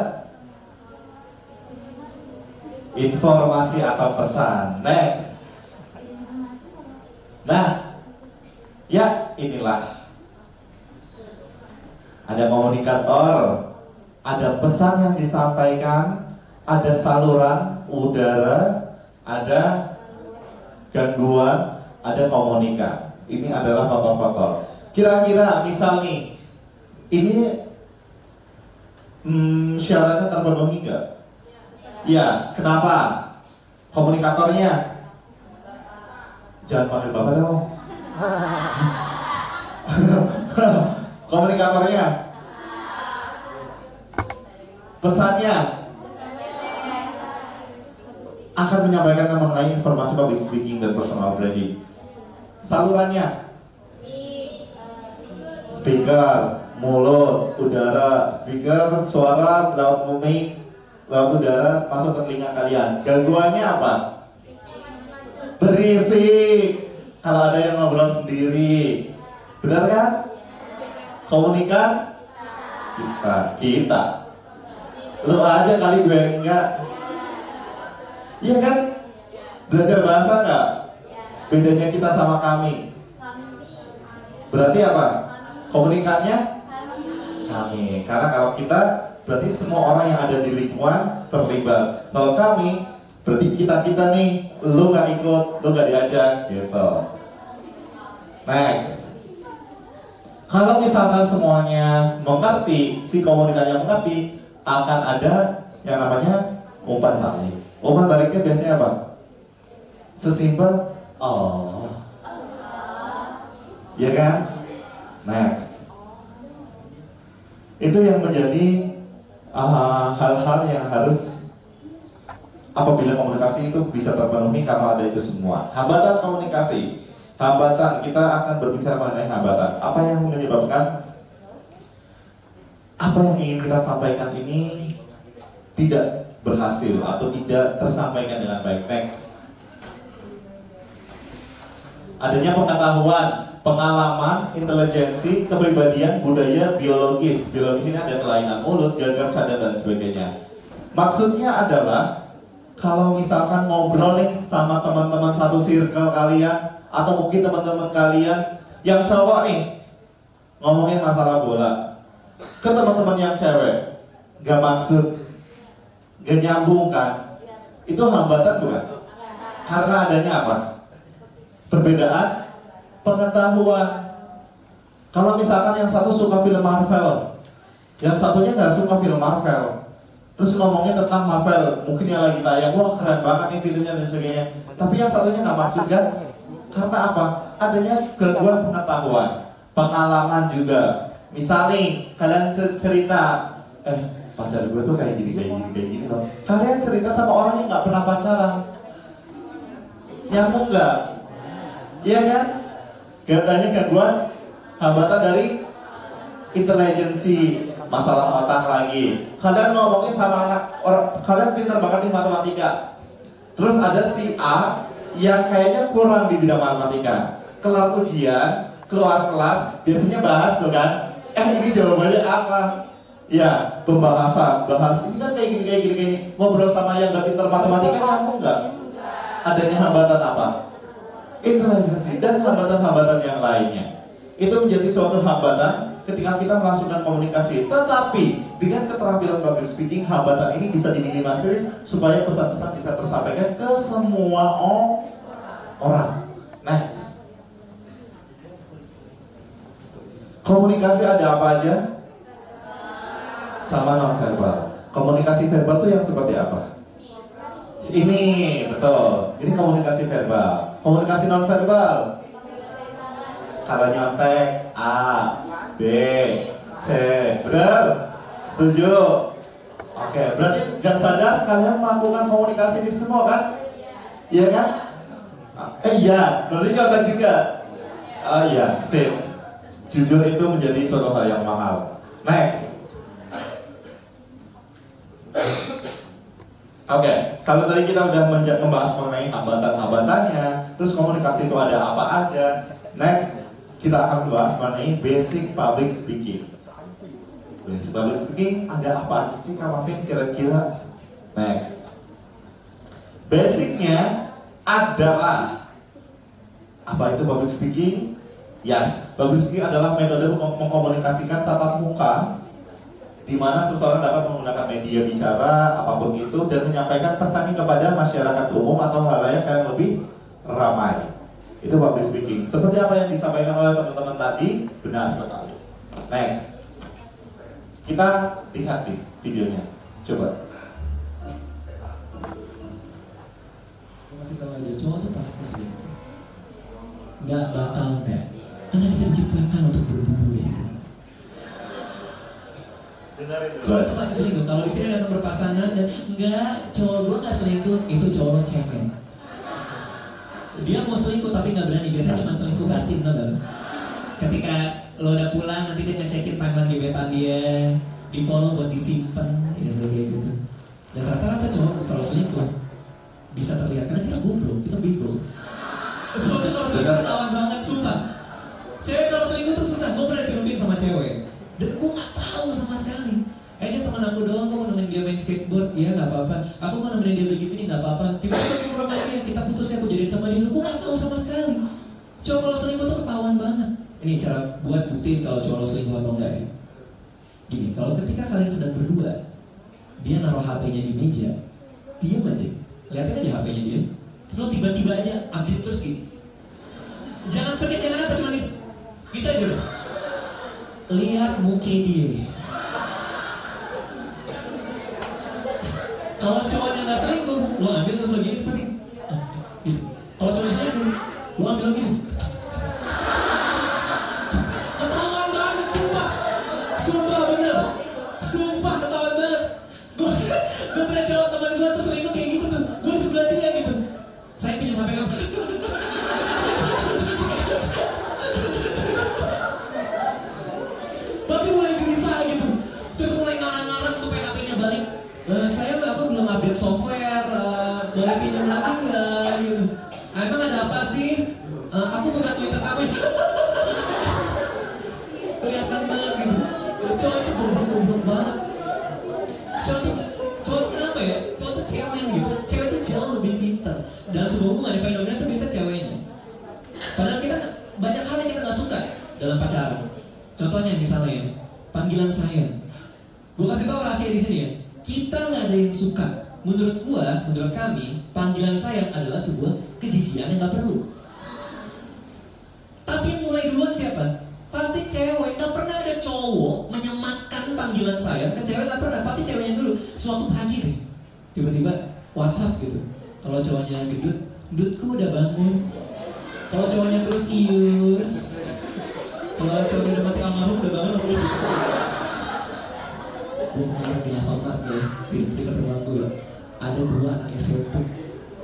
informasi atau pesan. Next. Nah, ya inilah ada komunikator, ada pesan yang disampaikan, ada saluran udara, ada gangguan, ada komunikan. Ini adalah faktor-faktor. Kira-kira misal nih, ini syaratnya terpenuhi nggak? Ya, kenapa? Komunikatornya? Jangan panggil bapak dong. Komunikatornya? Pesannya? Akan menyampaikan mengenai informasi public speaking dan personal branding. Salurannya? Speaker, mulut, udara, speaker, suara lewat mic, lewat udara masuk ke telinga kalian. Gangguannya apa? Berisik. Kalau ada yang ngobrol sendiri, benar kan? Komunikan? Kita. Lu aja kali, gue enggak. Iya kan? Belajar bahasa nggak? Bedanya kita sama kami. Berarti apa? Komunikannya? Kami. Karena kalau kita, berarti semua orang yang ada di lingkungan terlibat. Kalau kami, berarti kita nih, lu nggak ikut, lu nggak diajak, gitu. Next. Kalau misalkan semuanya mengerti, si komunikannya mengerti, akan ada yang namanya umpan balik. Umpan baliknya biasanya apa? Sesimpel, oh, ya kan? Next. Itu yang menjadi hal-hal yang harus apabila komunikasi itu bisa terpenuhi karena ada itu semua. Hambatan komunikasi. Hambatan, kita akan berbicara mengenai hambatan. Apa yang menyebabkan apa yang ingin kita sampaikan ini tidak berhasil atau tidak tersampaikan dengan baik? Next. Adanya pengetahuan, pengalaman, intelijensi, kepribadian, budaya, biologis. Biologis ini ada kelainan mulut, gagal, cadar, dan sebagainya. Maksudnya adalah kalau misalkan ngobrol nih sama teman-teman satu circle kalian, atau mungkin teman-teman kalian yang cowok nih ngomongin masalah bola ke teman-teman yang cewek, gak maksud, gak nyambung kan? Itu hambatan bukan? Karena adanya apa? Perbedaan pengetahuan. Kalau misalkan yang satu suka film Marvel, yang satunya nggak suka film Marvel, terus ngomongin tentang Marvel, mungkin yang lagi tayang, wah keren banget nih filmnya dan sebagainya, tapi yang satunya nggak maksud kan? Karena apa? Adanya gangguan pengetahuan, pengalaman juga. Misal nih, kalian cerita, pacar gue tuh kayak gini loh. Kalian cerita sama orang yang nggak pernah pacaran, nyambung nggak? Iya kan? Adanya gangguan, hambatan dari intelijensi, masalah otak lagi. Kalian ngomongin sama anak orang, kalian pintar banget di matematika. Terus ada si A yang kayaknya kurang di bidang matematika. Kelar ujian, keluar kelas, biasanya bahas tuh kan. Ini jawabannya apa? Ya, pembahasan, bahas ini kan kayak gini. Ngobrol sama yang gak pintar matematika nyambung nggak? Adanya hambatan apa? Intelijensi dan hambatan-hambatan yang lainnya. Itu menjadi suatu hambatan ketika kita melangsungkan komunikasi. Tetapi dengan keterampilan public speaking, hambatan ini bisa diminimalisir supaya pesan-pesan bisa tersampaikan ke semua orang. Next. Komunikasi ada apa aja? Sama non-verbal. Komunikasi verbal itu yang seperti apa? Ini, betul. Ini komunikasi verbal. Komunikasi non-verbal. Kalau nyontek, A, B, C. Benar? Setuju? Oke, berarti gak sadar kalian melakukan komunikasi di semua kan? Iya kan? Iya, berarti nyontek juga. Oh iya, sip. Jujur itu menjadi suatu hal yang mahal. Next. Oke, kalau tadi kita udah membahas mengenai hambatan-hambatannya, terus komunikasi itu ada apa aja. Next, kita akan membahas mengenai basic public speaking. Basic public speaking ada apa aja sih Kak Mafin kira-kira? Next. Basicnya adalah apa itu public speaking? Yes, public speaking adalah metode mengkomunikasikan tatap muka di mana seseorang dapat menggunakan media bicara apapun itu dan menyampaikan pesannya kepada masyarakat umum atau halayak yang lebih ramai. Itu public speaking. Seperti apa yang disampaikan oleh teman-teman tadi, benar sekali. Next, kita lihat nih videonya. Coba. Kasih tahu aja, cowok tuh pasti selingkuh. Nggak bakal enggak. Karena kita diciptakan untuk berburu ya. Cowok tuh pasti selingkuh. Kalau di sini datang berpasangan dan enggak, cowok gue nggak selingkuh, itu cowok cewek. Dia mau selingkuh tapi nggak berani. Biasanya cuma selingkuh batin, tau gak? Ketika lo udah pulang, nanti dia ngecekin timeline gebetan dia, di follow buat disimpan, ya kayak gitu. Dan rata-rata cowok kalau selingkuh bisa terlihat karena kita goblok, kita bego. Cowok tuh kalau selingkuh ketahuan banget, sumpah. Cewek kalau selingkuh tuh susah. Gue pernah diselingkuhin sama cewek dan gue nggak tahu sama sekali. Dia teman aku doang, kok mau nemenin dia main skateboard, ya nggak apa-apa. Aku mau nemenin dia beli DVD, nggak apa-apa. Tiba-tiba ke rumah dia, kita putus ya, aku jadiin sama dia. Gue nggak tahu sama sekali. Cowok kalau selingkuh tuh ketahuan banget. Ini cara buat buktiin kalau cowok lo selingkuh atau enggak ya. Gini, kalau ketika kalian sedang berdua, dia naruh HP-nya di meja, diam aja. Lihatin aja HP-nya dia. Lo tiba-tiba aja update terus gitu. Jangan pencet, jangan apa, cuma nih. Gitu aja udah. Lihat muka dia. Kalau cowoknya nggak selingkuh, lo ambil terus lagi ini pasti. Gitu. Kalau cowoknya selingkuh, lo ambil lagi nih. Ketahuan banget, sumpah. Sumpah bener. Sumpah ketahuan banget. Gue pernah cowok teman gue tuh selingkuh kayak gitu tuh. Gue di sebelah dia gitu. Saya pinjam HP kamu. Pasti mulai gelisah gitu. Terus mulai ngarang-ngarang supaya HP-nya balik. Saya aku belum update software. Boleh pinjam lagi nggak? Gitu. Emang ada apa sih? Aku buka Twitter kamu. Kelihatan banget gitu. Cowok itu goblok-goblok banget. Cowok tuh kenapa ya? Cowok tuh cewek gitu. Cewek tuh jauh lebih pintar. Dalam sebuah hubungan yang paling dominan tuh bisa ceweknya. Padahal kita banyak hal yang kita nggak suka dalam pacaran. Contohnya misalnya panggilan sayang. Gue kasih tau rahasia di sini ya. Kita nggak ada yang suka. Menurut kami, panggilan sayang adalah sebuah kejijian yang nggak perlu. Tapi yang mulai duluan siapa? Pasti cewek. Nggak pernah ada cowok menyematkan panggilan sayang ke cewek, nggak pernah. Pasti ceweknya dulu. Suatu pagi deh, tiba-tiba WhatsApp gitu. Kalau cowoknya gendut, gendutku udah bangun. Kalau cowoknya terus ius. Kalau cowoknya udah mati almarhum udah bangun. Gue kemarin di Alfamart ya, di dekat rumah gue ada 2 anak SMP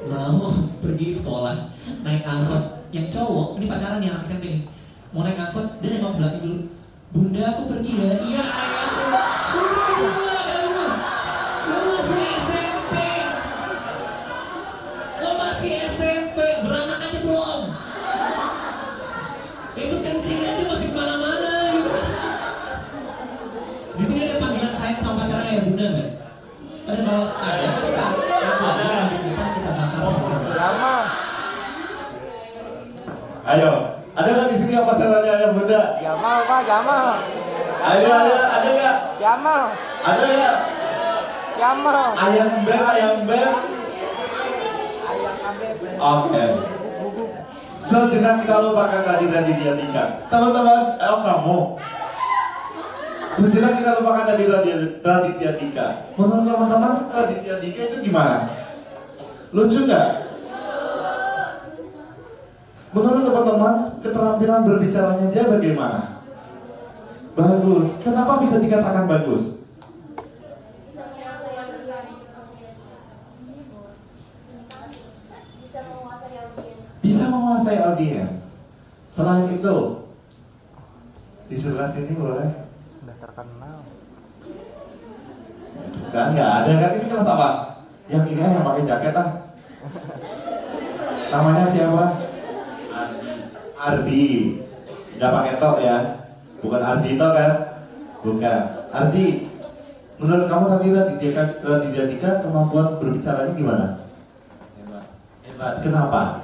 mau pergi sekolah naik angkot. Yang cowok, ini pacaran nih anak SMP nih, mau naik angkot, dia nengok belakang dulu. Bunda aku pergi ya. Iya ayah. Udah tua kan lu masih SMP. Lo masih SMP, beranak aja belum. Itu kencing aja masih kemana-mana gitu. Di sini ada panggilan sayang sama pacarnya kayak bunda nggak? Ada, kalau ada kita aku aja lagi di depan kita bakar sama-sama. Jamal. Ayo, ada nggak di sini yang pacarannya ayah bunda? Jamal Pak, Jamal. Ayo, ada nggak? Jamal. Ada nggak? Jamal. Ayam beb. Ayam kabel. Oke. Sejenak kita lupakan kehadiran Diatika. Teman-teman, kamu. Sejenak kita lupakan Raditya Dika. Menurut teman-teman, Raditya Dika itu gimana? Lucu nggak? Menurut teman-teman, keterampilan berbicaranya dia bagaimana? Bagus. Kenapa bisa dikatakan bagus? Bisa menguasai audiens. Selain itu, di sebelah sini boleh. Udah terkenal. Kan nggak ada kan, ini kelas apa? Yang ini yang pakai jaket ah. Namanya siapa? Ardi. Nggak pakai tok ya? Bukan Ardito kan? Bukan. Ardi, menurut kamu tadi Raditya Dika kemampuan berbicaranya gimana? Hebat. Kenapa?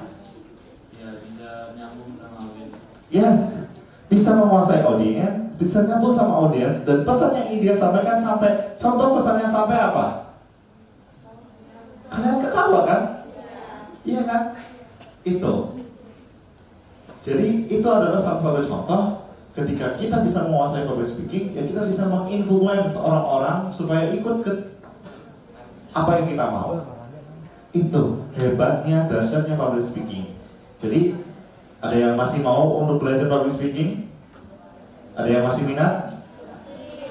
Ya bisa nyambung sama audiens. Yes. bisa menguasai audiens, bisa nyambung sama audiens, dan pesan yang ingin dia sampaikan sampai, contoh pesannya sampai apa? Kalian ketawa kan? Iya kan? Itu. Jadi itu adalah salah satu contoh ketika kita bisa menguasai public speaking, ya kita bisa menginfluence orang-orang supaya ikut ke apa yang kita mau. Itu hebatnya, dasarnya public speaking. Jadi ada yang masih mau untuk belajar public speaking? Ada yang masih minat?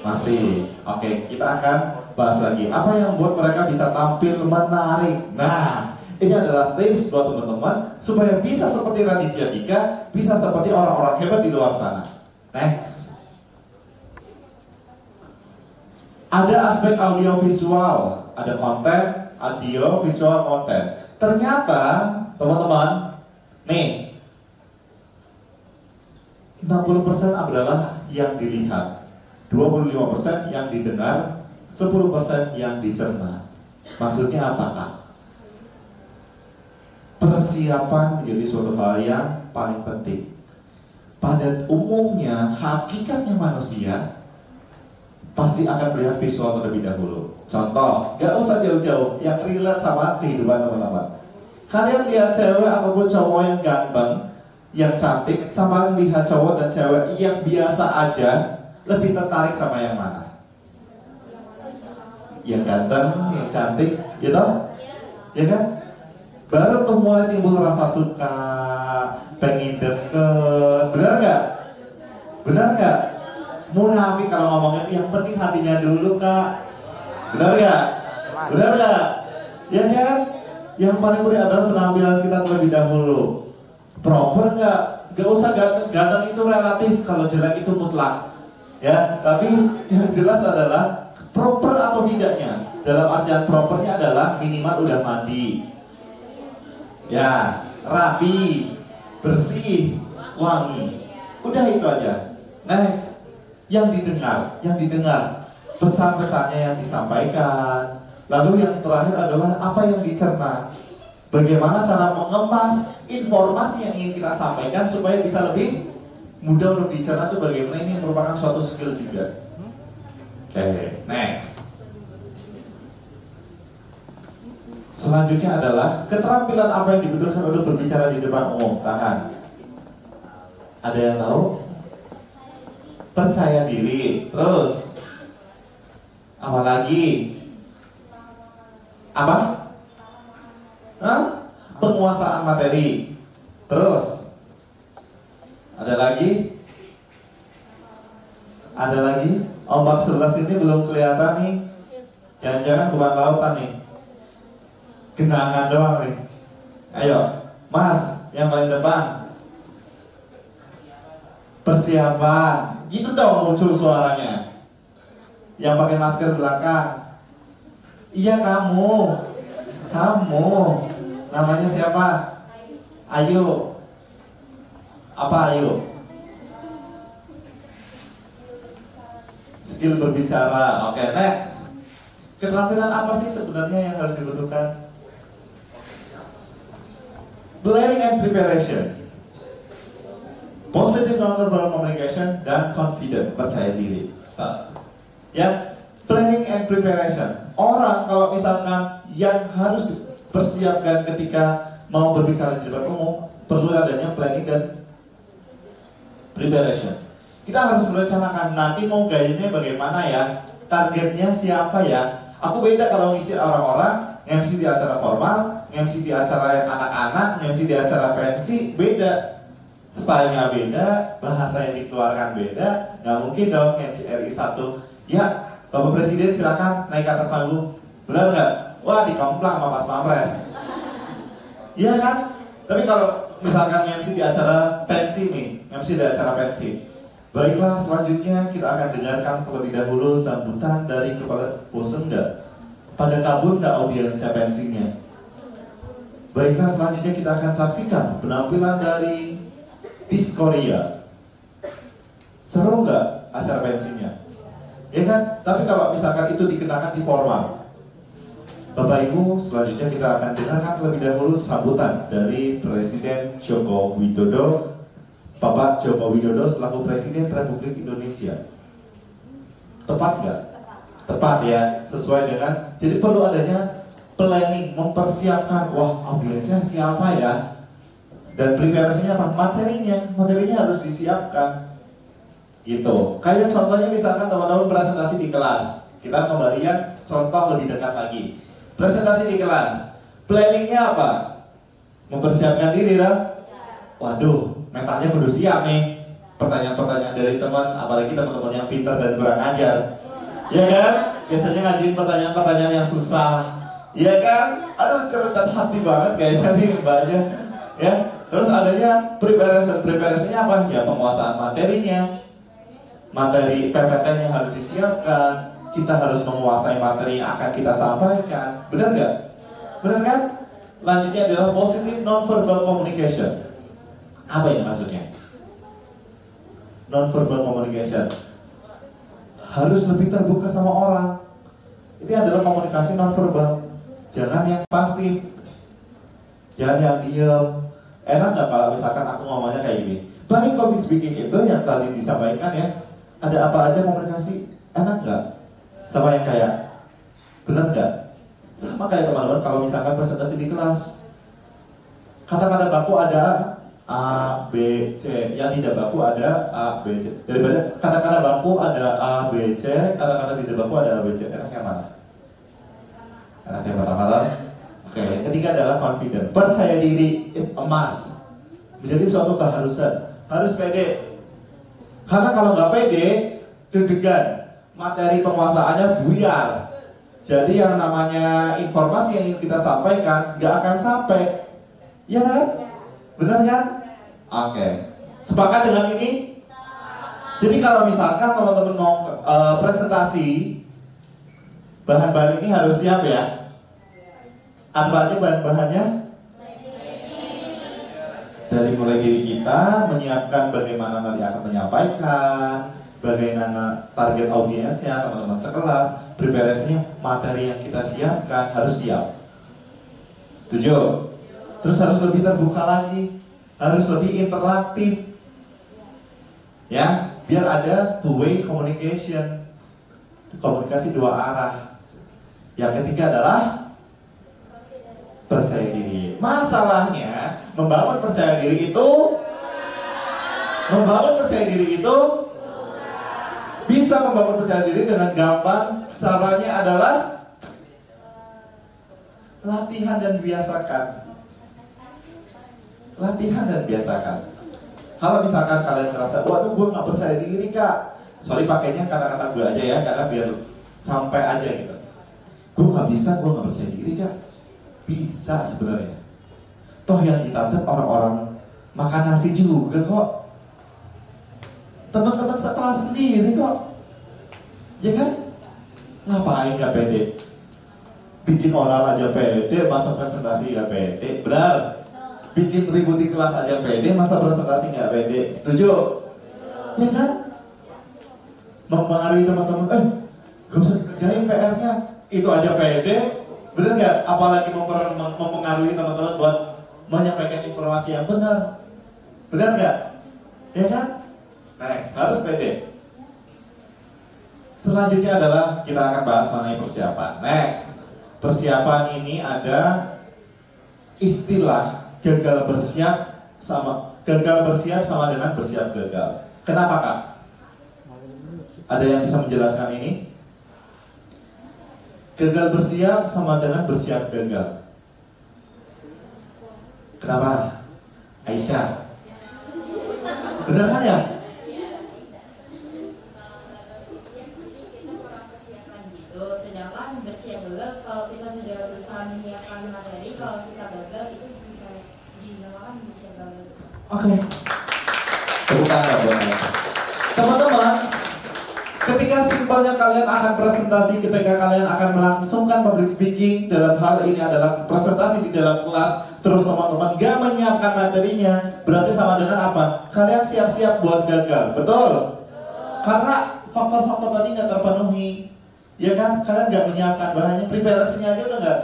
Masih. Oke, kita akan bahas lagi. Apa yang buat mereka bisa tampil menarik? Nah, ini adalah tips buat teman-teman supaya bisa seperti Raditya Dika, bisa seperti orang-orang hebat di luar sana. Next. Ada aspek audio visual, ada konten, audio visual konten. Ternyata, teman-teman, nih 60% adalah yang dilihat, 25% yang didengar, 10% yang dicerna. Maksudnya apakah? Persiapan menjadi suatu hal yang paling penting. Pada umumnya, hakikatnya manusia pasti akan melihat visual terlebih dahulu. Contoh, gak usah jauh-jauh, yang relate sama kehidupan teman-teman. Kalian lihat cewek ataupun cowok yang ganteng, yang cantik, sama lihat cowok dan cewek yang biasa aja, lebih tertarik sama yang mana? Yang ganteng, yang cantik, gitu? Ya kan? Baru tuh mulai timbul rasa suka, pengen deket, benar nggak? Benar nggak? Munafik kalau ngomongin yang penting hatinya dulu kak, benar nggak? Benar nggak? Ya kan? Yang paling penting adalah penampilan kita terlebih dahulu. Proper nggak? Gak usah ganteng, ganteng itu relatif, kalau jelek itu mutlak. Ya, tapi yang jelas adalah proper atau tidaknya. Dalam artian propernya adalah minimal udah mandi. Ya, rapi, bersih, wangi. Udah itu aja. Next, yang didengar pesan-pesannya yang disampaikan. Lalu yang terakhir adalah apa yang dicerna. Bagaimana cara mengemas informasi yang ingin kita sampaikan supaya bisa lebih mudah untuk dicerna itu bagaimana, ini merupakan suatu skill juga. Oke, next. Selanjutnya adalah keterampilan apa yang dibutuhkan untuk berbicara di depan umum. Tahan. Ada yang tahu? Percaya diri. Terus apa lagi? Apa? Hah? Penguasaan materi. Terus ada lagi? Ada lagi? Ombak 11 ini belum kelihatan nih. Jangan-jangan bukan lautan nih, genangan doang nih. Ayo, Mas, yang paling depan. Persiapan. Gitu dong muncul suaranya. Yang pakai masker belakang. Iya kamu. Kamu. Namanya siapa? Ayu. Apa Ayu? Skill berbicara. Oke, next. Keterampilan apa sih sebenarnya yang harus dibutuhkan? Planning and preparation, positive non-verbal communication, dan confident, percaya diri. Ya, planning and preparation. Orang kalau misalkan yang harus dipersiapkan ketika mau berbicara di depan umum, perlu adanya planning dan preparation. Kita harus merencanakan nanti mau gayanya bagaimana ya, targetnya siapa ya. Aku beda kalau ngisi orang-orang, MC di acara formal, MC di acara yang anak-anak, MC di acara pensi, beda. Stylenya beda, bahasa yang dikeluarkan beda. Nggak mungkin dong MC RI 1. Ya, Bapak Presiden silakan naik ke atas panggung. Benar nggak? Wah, dikemplang sama Mas Pampres. Iya kan? Tapi kalau misalkan MC di acara pensi nih, MC di acara pensi. Baiklah, selanjutnya kita akan dengarkan terlebih dahulu sambutan dari kepala. Bosen nggak? Pada kabur nggak audiensnya pensinya? Baiklah, selanjutnya kita akan saksikan penampilan dari Diskoria. Seru nggak acara pensinya? Ya kan? Tapi kalau misalkan itu dikenakan di formal, Bapak Ibu, selanjutnya kita akan dengarkan terlebih dahulu sambutan dari Presiden Joko Widodo Bapak Joko Widodo selaku Presiden Republik Indonesia. Tepat nggak? Tepat ya, sesuai dengan. Jadi perlu adanya planning, mempersiapkan. Wah, audiensnya siapa ya? Dan preparasinya apa? Materinya harus disiapkan. Gitu. Kayak contohnya misalkan teman-teman presentasi di kelas. Kita kembalikan contoh lebih dekat lagi. Presentasi di kelas. Planningnya apa? Mempersiapkan diri lah. Waduh, mentalnya kudu siap nih. Pertanyaan-pertanyaan dari teman, apalagi teman-teman yang pintar dan kurang ajar. Ya kan? Biasanya ngajuin pertanyaan-pertanyaan yang susah. Ya kan? Aduh, cerdas hati banget kayaknya nih mbaknya. Ya, terus adanya preparasinya apa? Ya penguasaan materinya. Materi PPT-nya harus disiapkan. Kita harus menguasai materi yang akan kita sampaikan. Benar nggak? Benar kan? Lanjutnya adalah positive non-verbal communication. Apa ini maksudnya? Non-verbal communication harus lebih terbuka sama orang. Ini adalah komunikasi non-verbal. Jangan yang pasif, jangan yang diam. Enak nggak kalau misalkan aku ngomongnya kayak gini? Baik, public speaking itu yang tadi disampaikan ya. Ada apa aja komunikasi? Enak nggak? Sama yang kayak, benar nggak? Sama kayak teman-teman kalau misalkan presentasi di kelas. Kata-kata baku ada A, B, C. Yang tidak baku ada A, B, C. Daripada kata-kata baku ada A, B, C, kata-kata tidak baku ada A, B, C. Enak yang mana? Enak yang pertama. Oke, yang ketiga adalah confident. Percaya diri is a must. Menjadi suatu keharusan. Harus pede. Karena kalau nggak pede, deg-degan. Materi penguasaannya buyar. Jadi yang namanya informasi yang ingin kita sampaikan nggak akan sampai. Ya kan? Benar kan? Oke. Sepakat dengan ini? Jadi kalau misalkan teman-teman mau presentasi, bahan-bahan ini harus siap ya. Apa aja bahan-bahannya? Dari mulai diri kita menyiapkan bagaimana nanti akan menyampaikan, bagaimana target audiensnya, teman-teman sekelas, preparasinya, materi yang kita siapkan harus siap. Setuju? Terus harus lebih terbuka lagi, harus lebih interaktif, ya, biar ada two-way communication, komunikasi dua arah. Yang ketiga adalah percaya diri. Masalahnya membangun percaya diri itu, bisa membangun percaya diri dengan gampang. Caranya adalah latihan dan biasakan. Kalau misalkan kalian merasa, waduh gue gak percaya diri kak, sorry pakainya kata-kata gue aja ya, karena biar sampai aja gitu. Gue gak bisa, gue gak percaya diri kak. Bisa sebenarnya. Toh yang ditatap orang-orang makan nasi juga kok. Teman-teman sekelas sendiri kok. Ya kan? Ngapain gak pede? Bikin oral aja pede, masa presentasi gak pede. Benar? Bikin ribut di kelas aja pede, masa presentasi nggak pede. Setuju? Ya kan? Mempengaruhi teman-teman, gak usah dikerjain PR-nya, itu aja pede. Bener nggak? Apalagi mempengaruhi teman-teman buat menyampaikan informasi yang benar. Benar nggak? Ya kan? Next, harus pede. Selanjutnya adalah kita akan bahas mengenai persiapan. Next, persiapan ini ada istilah gagal bersiap sama dengan bersiap gagal. Kenapa kak? Ada yang bisa menjelaskan ini? Gagal bersiap sama dengan bersiap gagal. Kenapa? Aisyah. Benar kan ya? Sedangkan bersiap gagal, kalau kita sudah berusaha menyiapkan materi, kalau kita gagal itu bisa dinamakan bersiap gagal. Oke. Tepuk tangan buat saya. Teman-teman, ketika simpelnya kalian akan presentasi, ketika kalian akan melangsungkan public speaking, dalam hal ini adalah presentasi di dalam kelas, terus teman-teman gak menyiapkan materinya, berarti sama dengan apa? Kalian siap-siap buat gagal, betul? Karena faktor-faktor tadi gak terpenuhi. Ya kan, kalian nggak menyiapkan bahannya, preparasinya aja udah nggak,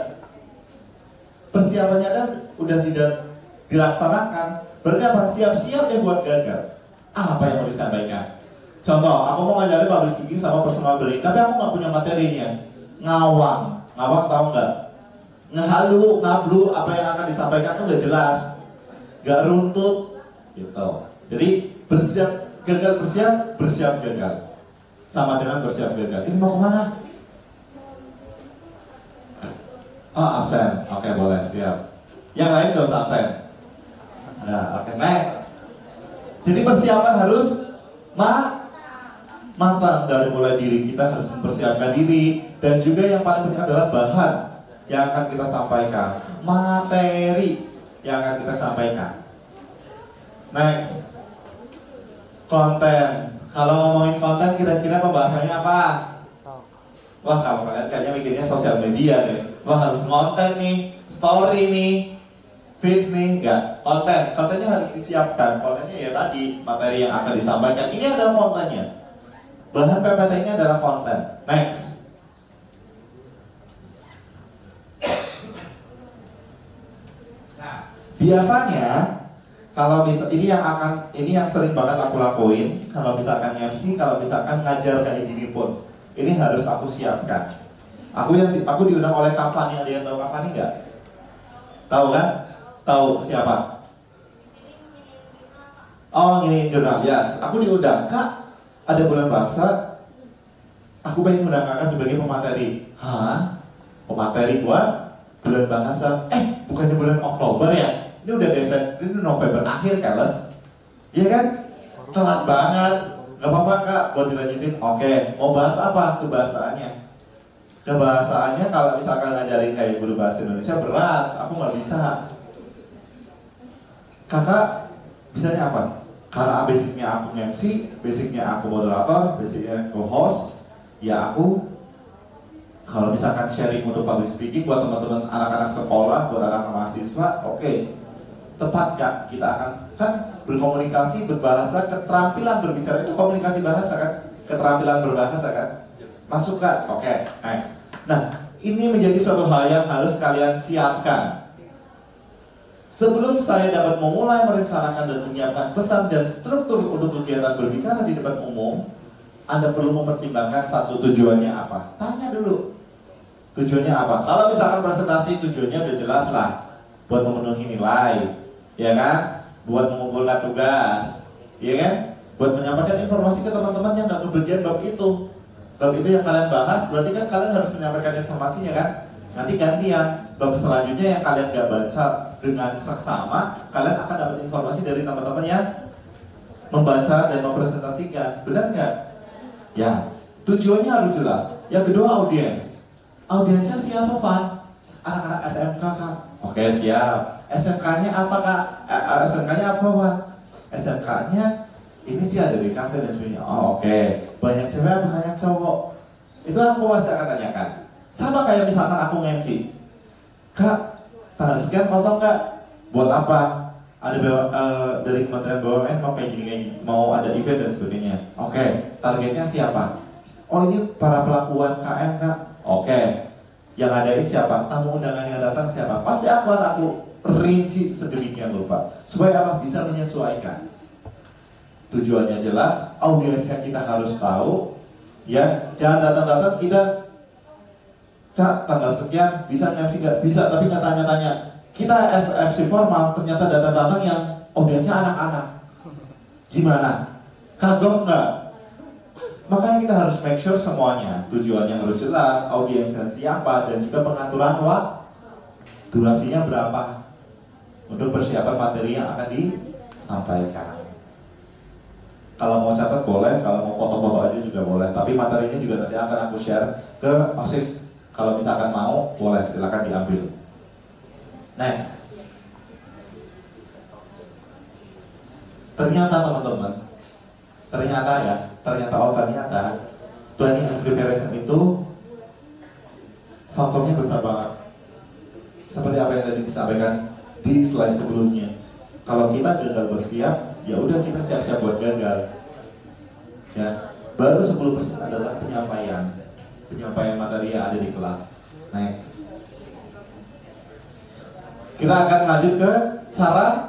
persiapannya dan udah tidak dilaksanakan, berarti apa? Siap-siap deh buat gagal. Apa yang mau disampaikan? Contoh, aku mau ngajarin public speaking sama personal branding, tapi aku nggak punya materinya. Ngawang tahu nggak? Ngehalu, ngablu, apa yang akan disampaikan tuh nggak jelas, nggak runtut, gitu. Jadi bersiap gagal, sama dengan bersiap gagal. Ini mau kemana? Oh, absen. Oke, boleh, siap. Yang lain nggak usah absen. Nah, oke, next. Jadi persiapan harus matang. Dari mulai diri kita harus mempersiapkan diri, dan juga yang paling penting adalah bahan yang akan kita sampaikan, materi yang akan kita sampaikan. Next, konten. Kalau ngomongin konten, kira-kira pembahasannya apa? Wah, kalau kalian kayaknya mikirnya sosial media deh. Wah, harus konten nih, story nih, feed nih, enggak. Kontennya harus disiapkan. Kontennya ya tadi, materi yang akan disampaikan. Ini adalah kontennya. Bahan PPT-nya adalah konten. Next. Nah, biasanya kalau ini yang sering banget aku lakuin. Kalau misalkan MC, kalau misalkan ngajar kayak gini pun, ini harus aku siapkan. Aku diundang oleh Kavani. Ada yang tahu Kavani nggak? Tahu kan? Tahu siapa? Oh, ini jurnal. Yes, aku diundang. Kak, ada bulan bahasa. Aku pengen undang kakak sebagai pemateri. Hah? Pemateri buat bulan bahasa? Bukannya bulan Oktober ya? Ini udah Desember, ini November akhir, keles. Iya kan? Telat banget. Gak apa-apa kak, buat dilanjutin. Oke, mau bahas apa? Kebahasaannya. Kebahasaannya kalau misalkan ngajarin kayak guru bahasa Indonesia berat, aku nggak bisa. Kakak bisanya apa? Karena basicnya aku MC, basicnya aku moderator, basicnya aku host, ya aku kalau misalkan sharing untuk public speaking buat teman-teman anak-anak sekolah, buat anak-anak mahasiswa, oke. Tepat kak, kita akan kan berkomunikasi, berbahasa, keterampilan berbicara itu komunikasi bahasa kan, keterampilan berbahasa kan. Masuk kan? Oke, next. Nah, ini menjadi suatu hal yang harus kalian siapkan. Sebelum saya dapat memulai merencanakan dan menyiapkan pesan dan struktur untuk kegiatan berbicara di depan umum, Anda perlu mempertimbangkan satu, tujuannya apa. Tanya dulu, tujuannya apa. Kalau misalkan presentasi, tujuannya udah jelas lah, buat memenuhi nilai, ya kan? Buat mengumpulkan tugas, ya kan? Buat menyampaikan informasi ke teman-teman yang nggak kebagian bab itu. Bab itu yang kalian bahas, berarti kan kalian harus menyampaikan informasinya kan? Nanti gantian, bab selanjutnya yang kalian gak baca dengan seksama, kalian akan dapat informasi dari teman-teman yang membaca dan mempresentasikan. Benar nggak? Ya, tujuannya harus jelas. Yang kedua, audiens. Audiensnya siapa, Van? Anak-anak SMK, Kak. Oke, siap. SMK-nya apa, Kak? SMK-nya apa, Van? SMK-nya ini sih ada di kafe dan sebagainya. Oh, oke. Banyak cewek apa banyak cowok? Itu aku masih akan tanyakan. Sama kayak misalkan aku nge-MC. Kak, tanggal sekian kosong nggak? Buat apa? Ada dari Kementerian BUMN mau kayak gini, mau ada event dan sebagainya. Oke, targetnya siapa? Oh, ini para pelaku UMKM, Kak. Oke. Yang ngadain siapa? Tamu undangan yang datang siapa? Pasti aku rinci sedemikian rupa. Supaya apa? Bisa menyesuaikan. Tujuannya jelas, audiensnya kita harus tahu, ya. Jangan datang-datang kita, Kak, tanggal sekian bisa MC nggak? Bisa, tapi nggak tanya-tanya. Kita MC formal, ternyata datang-datang yang audiensnya anak-anak. Gimana? Kagok nggak? Makanya kita harus make sure semuanya. Tujuannya harus jelas, audiensnya siapa, dan juga pengaturan waktu. Durasinya berapa? Untuk persiapan materi yang akan disampaikan. Kalau mau catat boleh, kalau mau foto-foto aja juga boleh. Tapi materinya juga nanti akan aku share ke OSIS. Kalau misalkan mau, boleh, silakan diambil. Next. Ternyata teman-teman, ternyata planning and preparation itu faktornya besar banget. Seperti apa yang tadi disampaikan di slide sebelumnya. Kalau kita gagal bersiap, ya udah kita siap-siap buat gagal. Ya, baru 10% adalah penyampaian materi yang ada di kelas. Next. Kita akan lanjut ke cara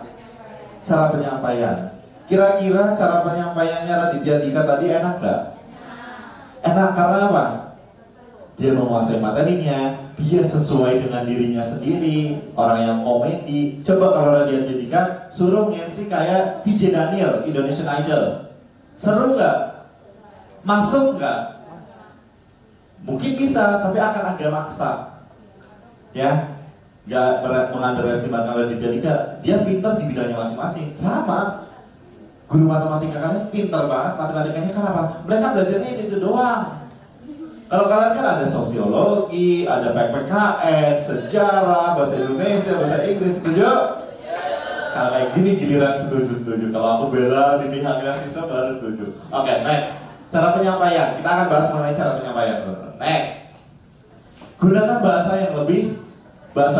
penyampaian. Kira-kira cara penyampaiannya Raditya Dika tadi enak nggak? Enak karena apa? Dia menguasai materinya, dia sesuai dengan dirinya sendiri, orang yang komedi. Coba kalau Raditya Dika suruh MC kayak VJ Daniel, Indonesian Idol, seru nggak? Masuk nggak? Mungkin bisa, tapi akan agak maksa. Ya, nggak mengunderestimate Raditya Dika. Dia pintar di bidangnya masing-masing. Sama, guru matematika kalian pintar banget matematikanya. Kenapa? Mereka belajarnya itu doang. Kalau kalian kan ada sosiologi, ada PPKN, sejarah, bahasa Indonesia, bahasa Inggris, setuju? Kalau kayak gini giliran setuju. Kalau aku bela di pihak siswa baru setuju. Oke, next. Cara penyampaian. Kita akan bahas mengenai cara penyampaian. Next. Gunakan bahasa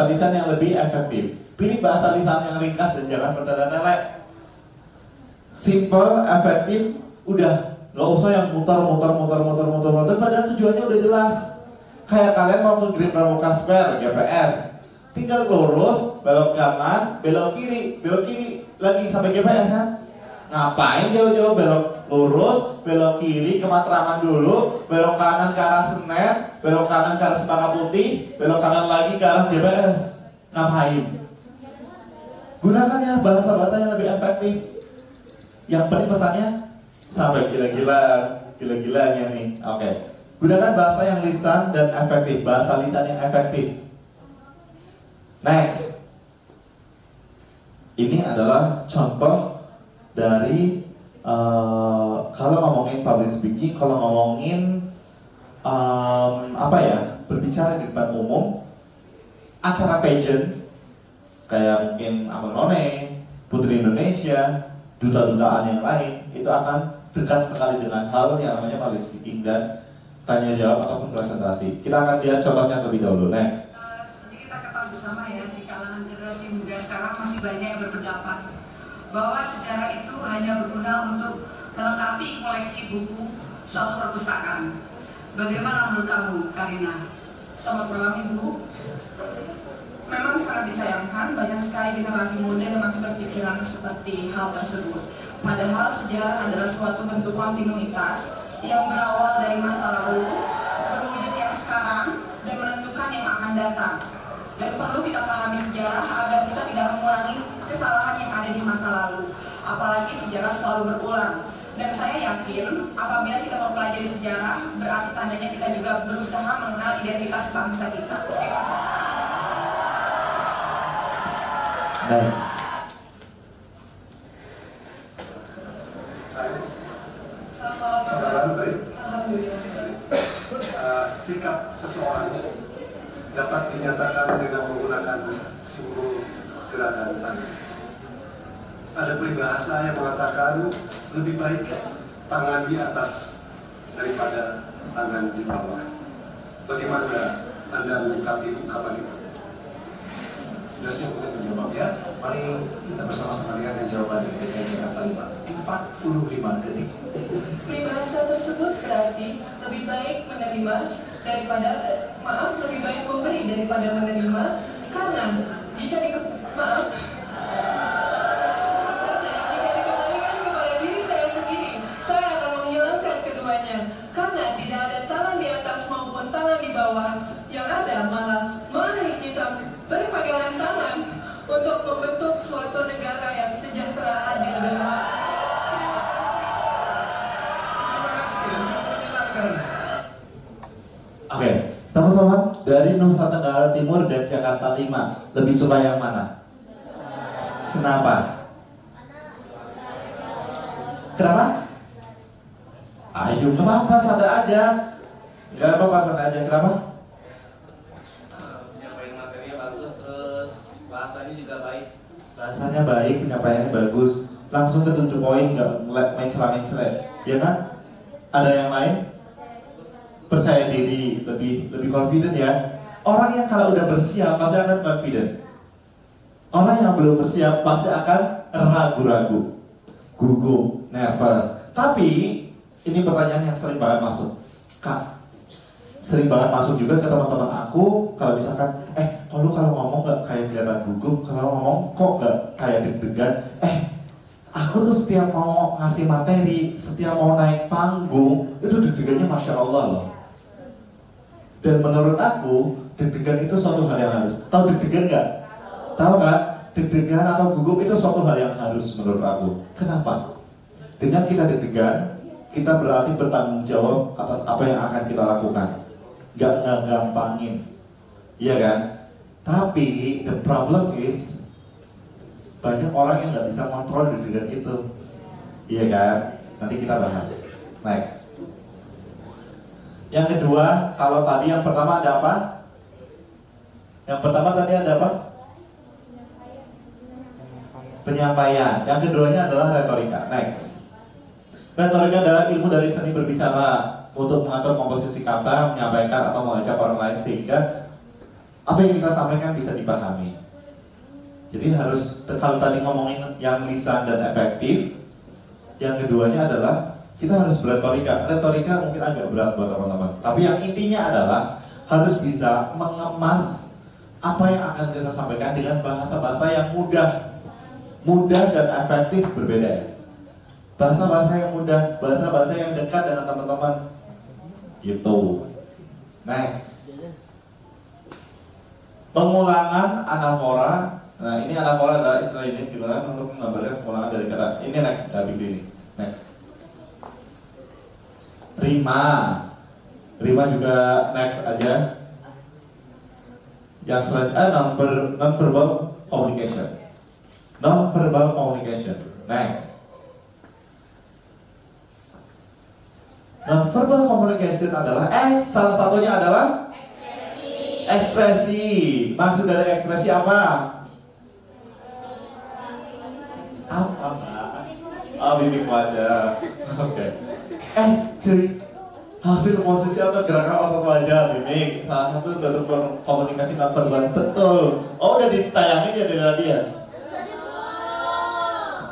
lisan yang lebih efektif. Pilih bahasa lisan yang ringkas dan jangan bertele-tele. Simple, efektif, udah. Gak usah yang muter, padahal tujuannya udah jelas. Kayak kalian mau ke Green Pramuka Square, GPS, tinggal lurus, belok kanan, belok kiri lagi sampai GPS kan? Ngapain jauh-jauh belok lurus, belok kiri ke Matraman dulu, belok kanan ke arah Senen, belok kanan ke arah Cempaka Putih, belok kanan lagi ke arah GPS. Ngapain? Gunakan ya bahasa-bahasa yang lebih efektif. Yang penting pesannya sampai gila-gilanya nih. Oke. Gunakan bahasa yang lisan dan efektif, bahasa lisan yang efektif. Next. Ini adalah contoh dari kalau ngomongin public speaking, kalau ngomongin berbicara di depan umum, acara pageant kayak mungkin Abang None, Putri Indonesia, duta-dutaan yang lain, itu akan dekat sekali dengan hal yang namanya public speaking dan tanya jawab ataupun presentasi. Kita akan lihat contohnya terlebih dahulu. Next. Seperti kita ketahui bersama ya, di kalangan generasi muda sekarang masih banyak yang berpendapat bahwa sejarah itu hanya berguna untuk melengkapi koleksi buku suatu perpustakaan. Bagaimana menurut kamu, Karina? Selamat malam Ibu. Memang sangat disayangkan banyak sekali generasi muda yang masih berpikiran seperti hal tersebut. Padahal sejarah adalah suatu bentuk kontinuitas yang berawal dari masa lalu, berwujud yang sekarang, dan menentukan yang akan datang. Dan perlu kita pahami sejarah agar kita tidak mengulangi kesalahan yang ada di masa lalu. Apalagi sejarah selalu berulang. Dan saya yakin apabila kita mempelajari sejarah, berarti tandanya kita juga berusaha mengenal identitas bangsa kita. Next. Sikap seseorang dapat dinyatakan dengan menggunakan simbol gerakan tangan. Ada peribahasa yang mengatakan lebih baik tangan di atas daripada tangan di bawah. Bagaimana Anda menyikapi ungkapan itu? Sudah siap untuk menjawab ya? Mari kita bersama-sama lihat jawaban dari DKI Jakarta 45 detik. Peribahasa tersebut berarti lebih baik menerima daripada lebih baik memberi daripada menerima, karena jika dikembalikan kepada diri saya sendiri, saya akan menghilangkan keduanya, karena tidak ada tangan di atas maupun tangan di bawah, yang ada malah mari kita berpegangan tangan untuk membentuk suatu negara yang sejahtera, adil dan Oke, teman-teman dari Nusa Tenggara Timur dan Jakarta 5 lebih suka yang mana? Kenapa? Ayo, nggak apa-apa, santai aja. Nggak apa-apa, santai aja. Kenapa? Penyampaian materinya bagus, terus bahasanya juga baik. Bahasanya baik, penyampaiannya bagus. Langsung ke to point, nggak mencela-mencela. Ya kan? Ada yang lain? Percaya diri, lebih confident ya. Orang yang kalau udah bersiap pasti akan confident. Orang yang belum bersiap pasti akan ragu-ragu, gugup, nervous. Tapi ini pertanyaan yang sering banget masuk. Kak, sering banget masuk juga ke teman-teman aku. Kalau misalkan, kalau ngomong nggak kayak kelihatan gugup, kalau ngomong kok nggak kayak deg-degan. Aku tuh setiap mau ngasih materi, setiap mau naik panggung, itu deg-degannya Masya Allah loh. Dan menurut aku, deg-degan itu suatu hal yang harus. Tahu deg-degan nggak? Tahu kan? Deg-degan atau gugup itu suatu hal yang harus menurut aku. Kenapa? Dengan kita deg-degan, kita berarti bertanggung jawab atas apa yang akan kita lakukan. Gak gampangin, iya kan? Tapi the problem is banyak orang yang nggak bisa kontrol deg-degan itu, iya kan? Nanti kita bahas. Next. Yang kedua, kalau tadi yang pertama ada apa? Yang pertama tadi ada apa? Penyampaian. Yang keduanya adalah retorika. Next. Retorika adalah ilmu dari seni berbicara untuk mengatur komposisi kata, menyampaikan atau mengajak orang lain sehingga apa yang kita sampaikan bisa dipahami. Jadi harus, kalau tadi ngomongin yang lisan dan efektif, yang keduanya adalah kita harus beretorika. Retorika mungkin agak berat buat teman-teman, tapi yang intinya adalah harus bisa mengemas apa yang akan kita sampaikan dengan bahasa-bahasa yang mudah dan efektif berbeda. Bahasa-bahasa yang mudah, bahasa-bahasa yang dekat dengan teman-teman. Gitu. Next. Pengulangan anafora. Nah, ini anafora adalah istilah ini gimana untuk menggambarkan pengulangan dari kata. Ini next, ini. Next. Rima juga next aja. Yang selanjutnya non-verbal communication. Non-verbal communication. Next. Non-verbal communication adalah salah satunya adalah ekspresi. Maksud dari ekspresi apa? Apa? Mimik wajah. Oke. Jadi hasil posisi atau gerakan otot wajah, mimik salah satu bentuk komunikasi non-verbal. Betul. Oh, udah ditayangin ya dari dia.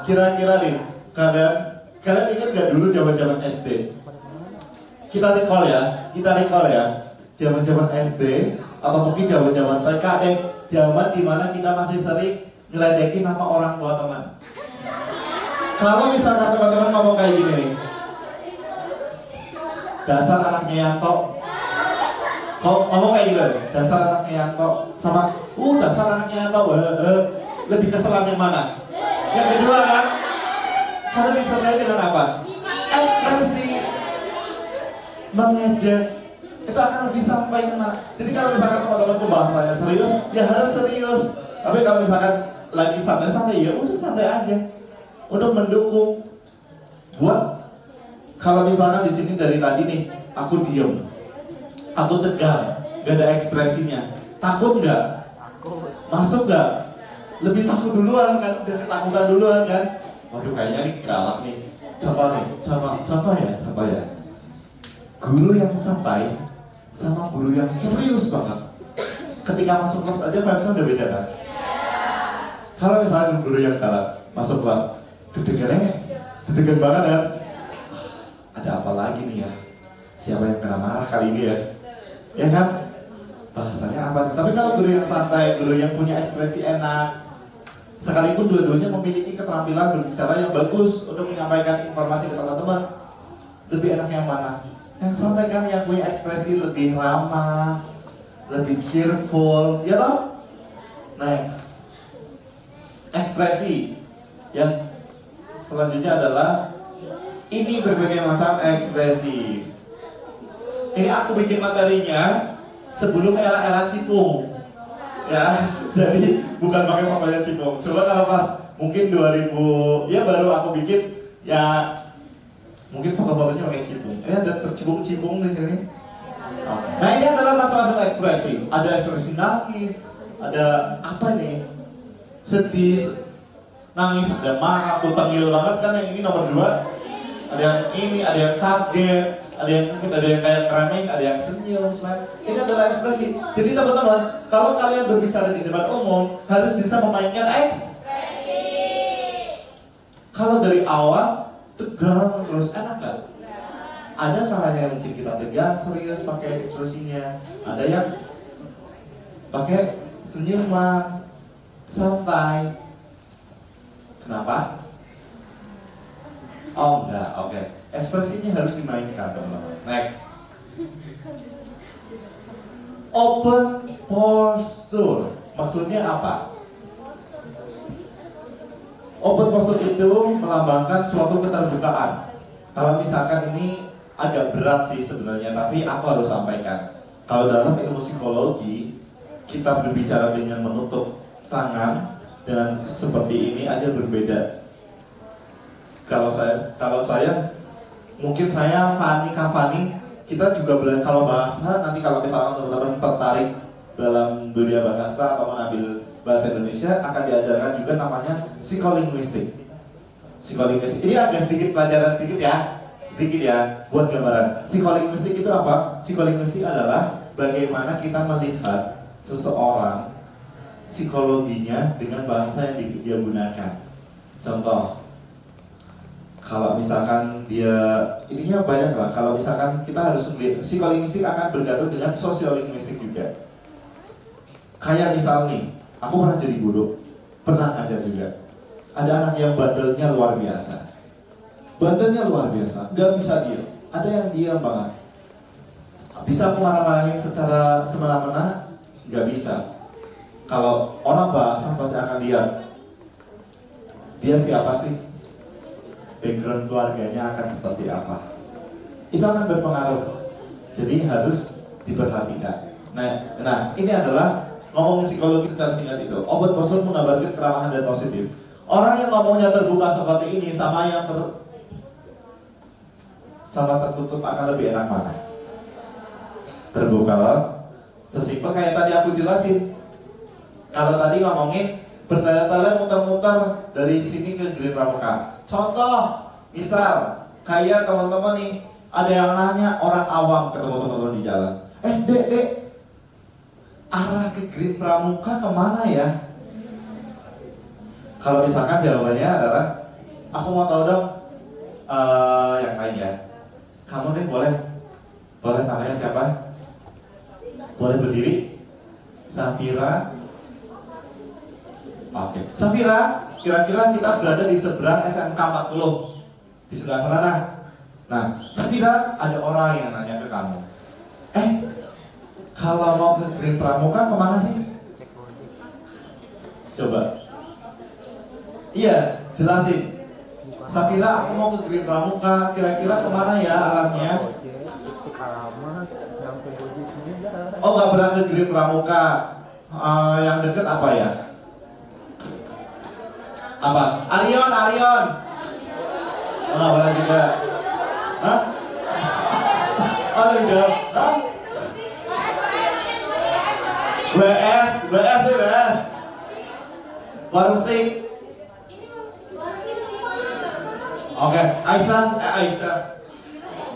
Kira-kira nih, kalian ingat gak dulu zaman-zaman SD? Kita recall ya. Zaman-zaman SD atau mungkin zaman-zaman TK deh, zaman dimana kita masih sering ngeledekin nama orang tua teman. Kalau misalnya teman-teman ngomong kayak gini nih, dasar anaknya Yanto, kok ngomong kayak gitu, dasar anaknya Yanto, sama dasar anaknya Yanto, lebih keselan yang mana? Yang kedua kan? Karena disertai dengan apa? Ekspresi, mengejek, itu akan lebih sampai kena. Jadi kalau misalkan teman-teman bahasanya serius, ya harus serius. Tapi kalau misalkan lagi santai-santai, ya udah santai aja. Untuk mendukung. Buat kalau misalkan di sini dari tadi nih, aku diem, aku tegang, gak ada ekspresinya. Takut nggak? Masuk nggak? Lebih takut duluan kan? Udah ketakutan duluan kan? Waduh, kayaknya nih galak nih. Coba ya. Guru yang santai sama guru yang serius banget, ketika masuk kelas aja vibes-nya udah beda kan? Kalau misalnya guru yang galak masuk kelas, deg-degan banget kan? Ada apa lagi nih ya? Siapa yang kena marah kali ini ya? Ya kan? Bahasanya apa? Tapi kalau guru yang santai, guru yang punya ekspresi enak, sekalipun dua-duanya memiliki keterampilan berbicara yang bagus untuk menyampaikan informasi ke teman-teman, lebih enak yang mana? Yang santai kan, yang punya ekspresi lebih ramah, lebih cheerful, ya toh? Next. Ekspresi yang selanjutnya adalah ini berbagai macam ekspresi. Ini aku bikin materinya sebelum era-era Cipung. Ya, jadi bukan pakai papanya Cipung. Coba kalau pas mungkin 2000, ya baru aku bikin ya mungkin foto-fotonya pakai Cipung. Ada tercipung-cipung di sini. Nah, ini adalah macam-macam ekspresi. Ada ekspresi nangis, ada apa nih? Sedih, nangis, ada marah, aku tengil banget kan yang ini nomor 2. Ada yang ini, ada yang kaget, ada yang mungkin ada yang kayak keramik, ada yang senyum, smile. Ini adalah ekspresi. Jadi teman-teman, kalau kalian berbicara di depan umum harus bisa memainkan ekspresi. Kalau dari awal tegang terus enak kan? Ada kalanya yang mungkin kita tegang serius pakai ekspresinya, ada yang pakai senyuman, santai. Kenapa? Oh enggak, oke. Ekspresinya harus dimainkan teman-teman. Next. Open posture. Maksudnya apa? Open posture itu melambangkan suatu keterbukaan. Kalau misalkan ini agak berat sih sebenarnya, tapi aku harus sampaikan. Kalau dalam ilmu psikologi, kita berbicara dengan menutup tangan dengan seperti ini aja berbeda. Kalau saya mungkin saya Fani, kita juga belajar kalau bahasa, nanti kalau misalkan teman-teman tertarik dalam dunia bahasa atau mengambil bahasa Indonesia, akan diajarkan juga namanya psikolinguistik. Psikolinguistik ini agak sedikit pelajaran sedikit ya buat gambaran. Psikolinguistik itu apa? Psikolinguistik adalah bagaimana kita melihat seseorang psikologinya dengan bahasa yang dia gunakan. Contoh, kalau misalkan dia, ininya banyak lah. Kalau misalkan kita harus melihat, psikolinguistik akan bergabung dengan sosiolinguistik juga. Kayak misal nih, aku pernah jadi guru, pernah ngajar juga. Ada anak yang bandelnya luar biasa. Bandelnya luar biasa, gak bisa diam. Ada yang diam banget. Bisa aku marah-marahin secara semena-mena? Gak bisa. Kalau orang bahasa pasti akan lihat, dia siapa sih? Background keluarganya akan seperti apa? Itu akan berpengaruh. Jadi harus diperhatikan. Nah, ini adalah ngomongin psikologi secara singkat itu. Open posture menggambarkan keramahan dan positif. Orang yang ngomongnya terbuka seperti ini sama yang tertutup akan lebih enak mana? Terbuka. Sesimpel kayak tadi aku jelasin. Kalau tadi ngomongin bertele-tele muter-muter dari sini ke Green Pramuka. Contoh, misal kayak teman-teman nih, ada yang nanya orang awam ketemu teman-teman di jalan. Dek, arah ke Green Pramuka kemana ya? Kalau misalkan jawabannya adalah, aku mau tahu dong yang lain ya. Kamu nih boleh namanya siapa? Boleh berdiri? Safira. Oke, Safira, kira-kira kita berada di seberang SMK 40 di sebelah sana. Nah, Safira, ada orang yang nanya ke kamu. Kalau mau ke Green Pramuka kemana sih? Coba. Iya, jelasin. Safira, aku mau ke Green Pramuka, kira-kira kemana ya arahnya? Oh, gak pernah ke Green Pramuka. Yang deket apa ya? Apa? Arion. Oh, gak pernah juga. Hah? Oh, lebih jauh. Hah? WS. Warung steak. Oke, Aisyah.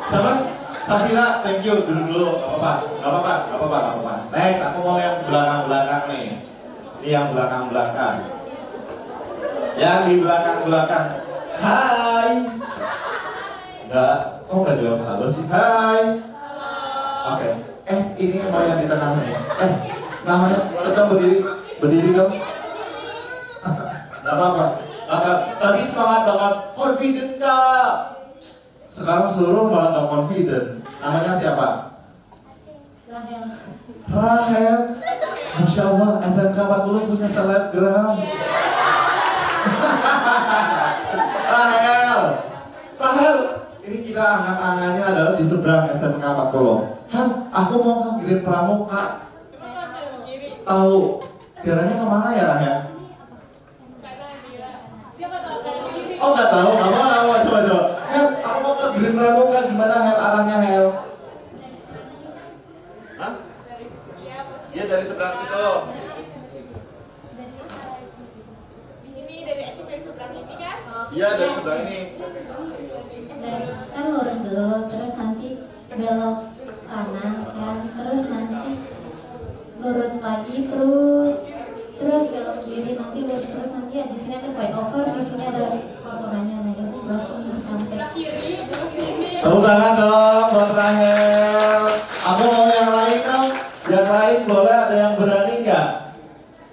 Siapa? Safira, thank you. Duduk dulu, gak apa-apa. Next, aku mau yang belakang-belakang nih. Ini yang belakang-belakang. Yang di belakang-belakang. Hai. Kok gak jawab halo sih? Hai. Oke. Ini mau yang di tengah nih. Namanya, kita berdiri dong. Gak apa-apa. Tadi semangat banget, confident gak? Sekarang seluruh malah gak confident. Namanya siapa? Rahel. Masya Allah, SMK 40 punya selebgram. Rahel, ini kita angan-angannya adalah di seberang SMK 40. Aku mau ke Green Pramuka. Tahu jalannya kemana ya Rahel? Oh nggak tahu, coba. Aku mau ke Green Pramuka, gimana Hel arahnya Hel? Hah? Iya dari seberang situ. Di sini dari seberang ini kan? Iya dari seberang ini. Kan lurus dulu, terus nanti belok kanan kan, terus nanti lurus lagi, terus belok kiri, nanti lurus terus nanti ya di sini ada flyover, di sini ada kosongannya, nah itu sebelah sini sampai kiri. Tepuk tangan dong. Rahel. Aku mau yang lain dong. Yang lain boleh, ada yang berani nggak?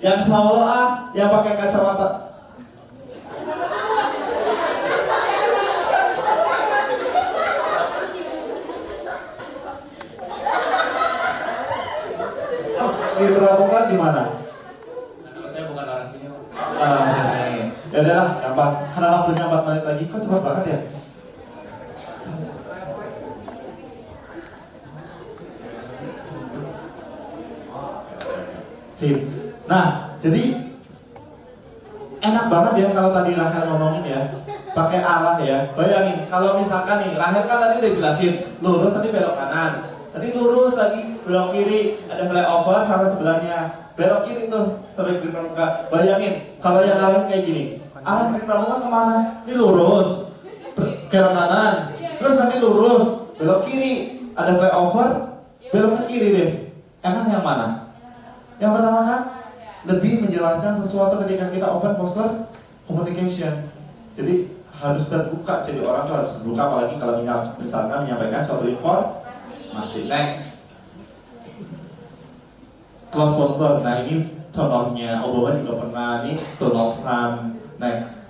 Yang solo yang pakai kacamata. Di Pramuka di mana? Saya bukan orang sini. Ya udahlah, gampang. Karena waktunya 4 menit lagi, kok cepat banget ya? Sip. Nah, jadi enak banget ya kalau tadi Rahel ngomongin ya, pakai arah ya. Bayangin kalau misalkan nih, Rahel kan tadi udah jelasin, lurus tadi belok kanan, tadi lurus tadi belok kiri, ada flyover sama sebelahnya, belok kiri tuh sampai Green Pramuka. Bayangin kalau yang arah kayak gini, arah Green Pramuka kemana? Ini lurus, belok kanan, terus nanti lurus, belok kiri, ada flyover, belok ke kiri deh. Enak yang mana? Yang pertama kan lebih menjelaskan sesuatu ketika kita open posture communication. Jadi harus terbuka, jadi orang tuh harus terbuka, apalagi kalau misalkan menyampaikan suatu informasi. Next, close posture. Nah ini contohnya, Obama juga pernah nih, Donald Trump. Next.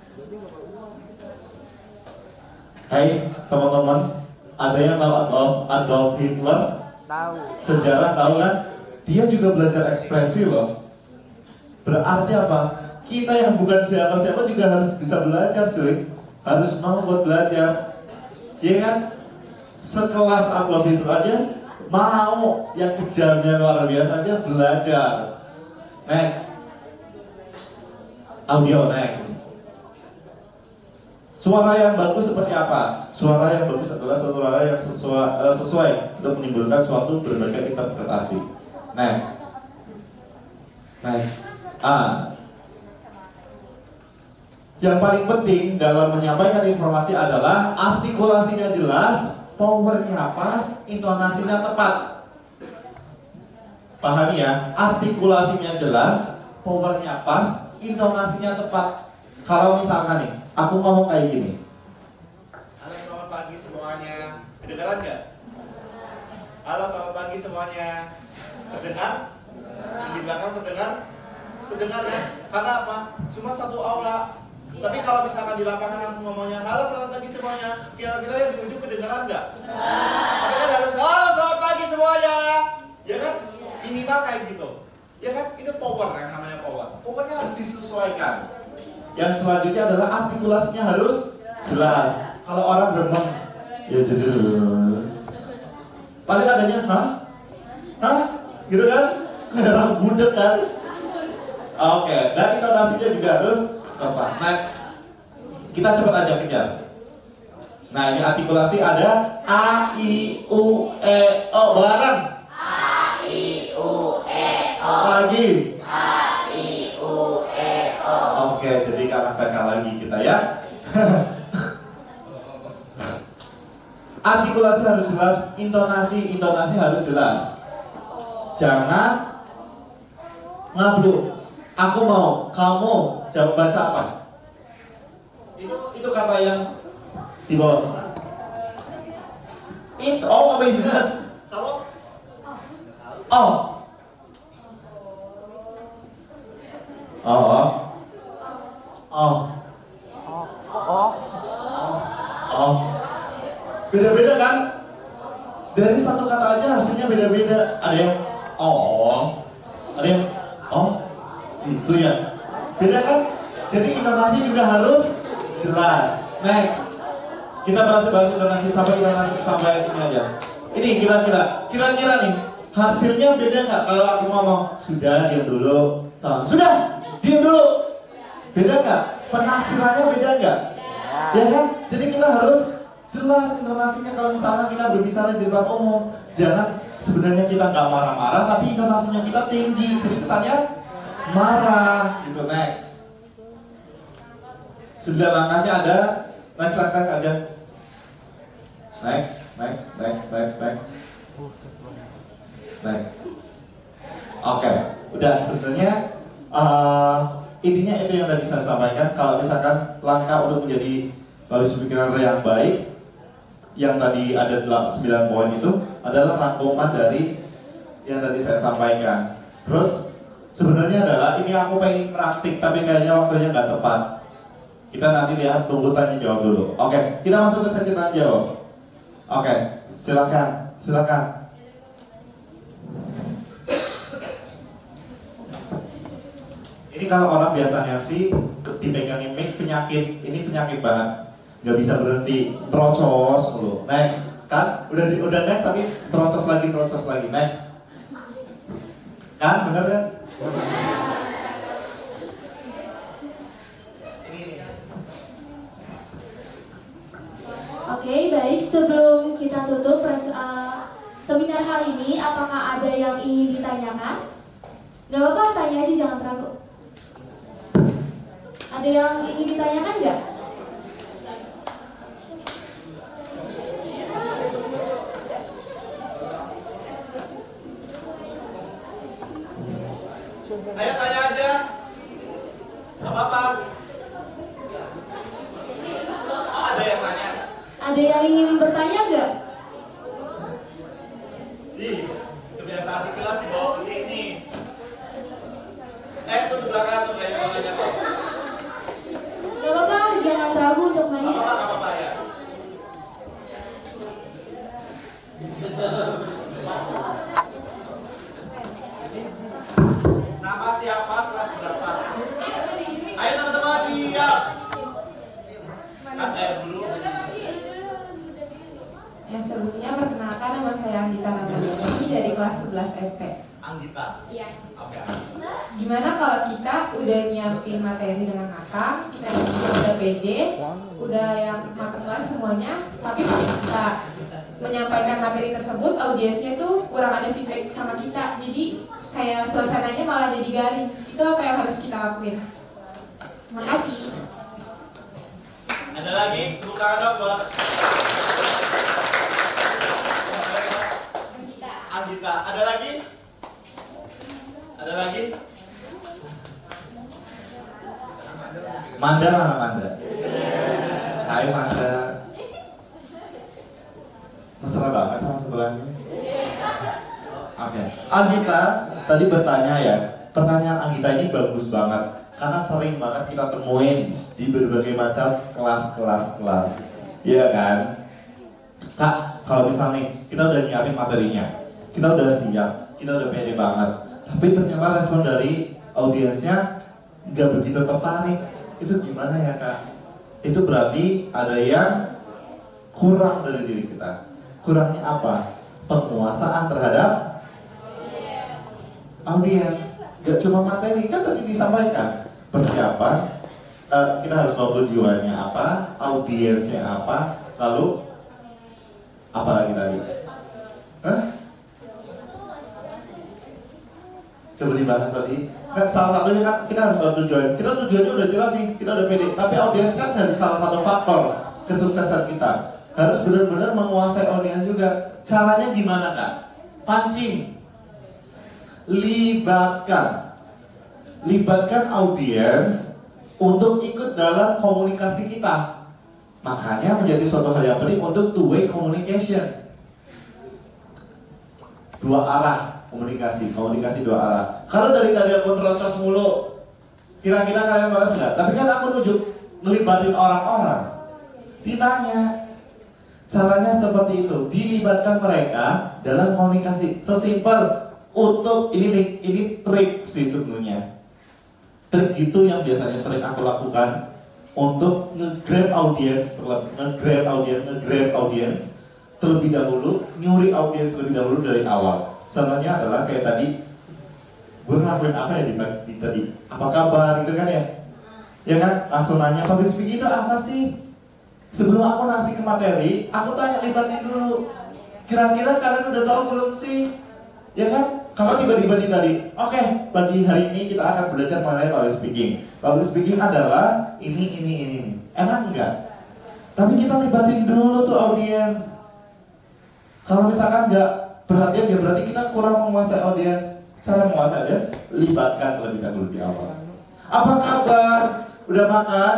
Hai teman-teman, ada yang tahu Adolf Hitler? Tahu. Sejarah tahu kan? Dia juga belajar ekspresi loh. Berarti apa? Kita yang bukan siapa-siapa juga harus bisa belajar cuy. Harus mau buat belajar. Iya kan? Sekelas Adolf Hitler aja mau yang kejamnya luar biasa aja belajar. Next. Audio next. Suara yang bagus seperti apa? Suara yang bagus adalah suara yang sesuai untuk menimbulkan suatu berbagai interpretasi. Next. Yang paling penting dalam menyampaikan informasi adalah artikulasinya jelas, powernya pas, intonasinya tepat. Pahami ya? Artikulasinya jelas, powernya pas, intonasinya tepat. Kalau misalkan nih, aku ngomong kayak gini. Halo, selamat pagi semuanya. Kedengaran nggak? Halo, selamat pagi semuanya. Terdengar? Di belakang terdengar? Terdengar ya? Karena apa? Cuma satu aula. Tapi kalau misalkan di lapangan aku ngomongnya halo selamat pagi semuanya, kira-kira yang di ujung kedengaran nggak? Tapi kan harus halo selamat pagi semuanya, ya kan? Minimal kayak gitu, ya kan? Itu power yang namanya power. Powernya harus disesuaikan. Yang selanjutnya adalah artikulasinya harus jelas. Kalau orang remeng, ya jadi paling adanya hah? Gitu kan? Orang budek kan? Oke, dan intonasinya juga harus tepat. Next, kita cepat aja kejar. Nah ini artikulasi ada A, I, U, E, O bareng. A, I, U, E, O. Lagi. A, I, U, E, O. Oke, jadi karena PK lagi kita ya. Artikulasi harus jelas, intonasi harus jelas. Jangan ngabluk. Aku mau, kamu jawab baca apa? Itu kata yang di bawah. Itu nggak jelas. Kamu? Beda-beda kan? Dari satu kata aja hasilnya beda-beda. Ada yang ada yang itu ya. Beda kan? Jadi intonasi juga harus jelas. Next. Kita bahas intonasi sampai ini aja. Ini kira-kira nih hasilnya beda nggak kalau aku ngomong sudah diam dulu, sudah diam dulu, beda nggak? Penafsirannya beda nggak? Ya kan? Jadi kita harus jelas intonasinya kalau misalnya kita berbicara di depan umum. Jangan sebenarnya kita nggak marah-marah tapi intonasinya kita tinggi, jadi kesannya marah gitu. Next. 9 langkahnya ada. Next langkah aja. Next. Oke, udah sebenarnya intinya itu yang tadi saya sampaikan. Kalau misalkan langkah untuk menjadi public speaker yang baik, yang tadi ada 9 poin itu adalah rangkuman dari yang tadi saya sampaikan. Terus sebenarnya adalah ini aku pengen praktik tapi kayaknya waktunya nggak tepat. Kita nanti lihat, tunggu tanya jawab dulu. Oke, kita masuk ke sesi tanya jawab. Oke, silakan. Ini kalau orang biasa MC dipegangin mic penyakit, ini penyakit banget. Nggak bisa berhenti, terocos dulu. Next, kan? Udah next tapi terocos lagi, next. Kan, bener kan? Oke, baik. Sebelum kita tutup seminar hari ini, apakah ada yang ingin ditanyakan? Gak apa-apa, tanya aja, jangan ragu. Ada yang ingin ditanyakan nggak? Ayo tanya aja. Gak apa-apa. Oh, ada yang nanya. Ada yang ingin bertanya nggak? Ih, kebiasaan di kelas dibawa ke sini. Tuh di belakang tuh kayak nanya tuh. Gak apa-apa, jangan ragu untuk nanya. Gak apa-apa ya. Nama siapa, kelas berapa? Ayo teman-teman, diam. Dulu. Ya, sebelumnya perkenalkan, nama saya Anggita Ramadhani dari kelas 11 MP. Anggita? Iya. Oke. Gimana kalau kita udah nyiapin materi dengan matang, kita udah pede, udah yang matang banget semuanya, tapi pas kita menyampaikan materi tersebut, audiensnya tuh kurang ada feedback sama kita, jadi kayak suasananya malah jadi garing. Itu apa yang harus kita lakuin? Terima kasih. Ada lagi? Tepuk tangan dong buat Anggita. Ada lagi? Ada lagi? Manda mana Manda? Hai Manda. Mesra banget sama sebelahnya. Oke. Anggita tadi bertanya ya. Pertanyaan Anggita ini bagus banget karena sering banget kita temuin di berbagai macam kelas. Iya kan? Kak, kalau misalnya kita udah nyiapin materinya, kita udah siap, kita udah pede banget, tapi ternyata respon dari audiensnya nggak begitu tertarik. Itu gimana ya Kak? Itu berarti ada yang kurang dari diri kita. Kurangnya apa? Penguasaan terhadap audiens. Gak cuma materi, kan tadi disampaikan persiapan, kita harus tahu tujuannya apa, audiensnya apa, lalu apa lagi tadi? Coba dibahas tadi. Kan salah satunya kan kita harus tahu tujuan. Kita tujuannya udah jelas sih, kita udah pede. Tapi audiens kan jadi salah satu faktor kesuksesan kita. Harus benar-benar menguasai audiens juga. Caranya gimana Kak? Pancing. Libatkan audiens untuk ikut dalam komunikasi kita. Makanya menjadi suatu hal yang penting untuk two-way communication. Dua arah komunikasi dua arah. Kalau dari tadi aku nerocos mulu, kira-kira kalian malas nggak? Tapi kan aku nunjuk ngelibatin orang-orang. Ditanya, caranya seperti itu, dilibatkan mereka dalam komunikasi. Sesimpel untuk ini trik sih sebenarnya. Trik itu yang biasanya sering aku lakukan untuk nge-grab audience terlebih dahulu, nyuri audience terlebih dahulu dari awal. Contohnya adalah kayak tadi, gue ngelakuin apa ya di tadi? Apa kabar gitu kan ya? Ya kan, langsung nanya public speaking itu apa sih? Sebelum aku ngasih ke materi, aku tanya libatin dulu. Kira-kira kalian udah tahu belum sih? Ya kan? Kalau tiba-tiba tadi, oke, pagi hari ini kita akan belajar mengenai public speaking. Public speaking adalah ini. Enak enggak? Tapi kita libatin dulu tuh audiens. Kalau misalkan enggak perhatian, ya berarti kita kurang menguasai audiens. Cara menguasai audiens, libatkan terlebih dahulu di awal. Apa kabar? Udah makan?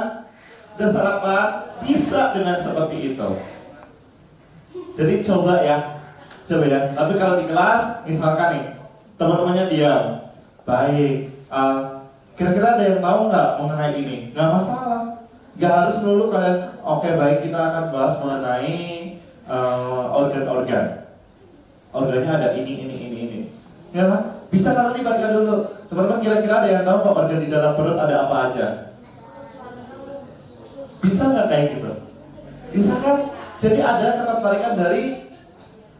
Udah sarapan? Bisa dengan seperti itu. Jadi coba ya. Tapi kalau di kelas, misalkan nih, teman-temannya diam. Baik, kira-kira ada yang tahu nggak mengenai ini? Nggak masalah. Nggak harus melulu kalian, oke baik kita akan bahas mengenai organ-organ. Organnya ada ini. Ya kan? Bisa kalian libatkan dulu. Teman-teman kira-kira ada yang tahu kok organ di dalam perut ada apa aja? Bisa nggak kayak gitu? Bisa kan? Jadi ada ketertarikan dari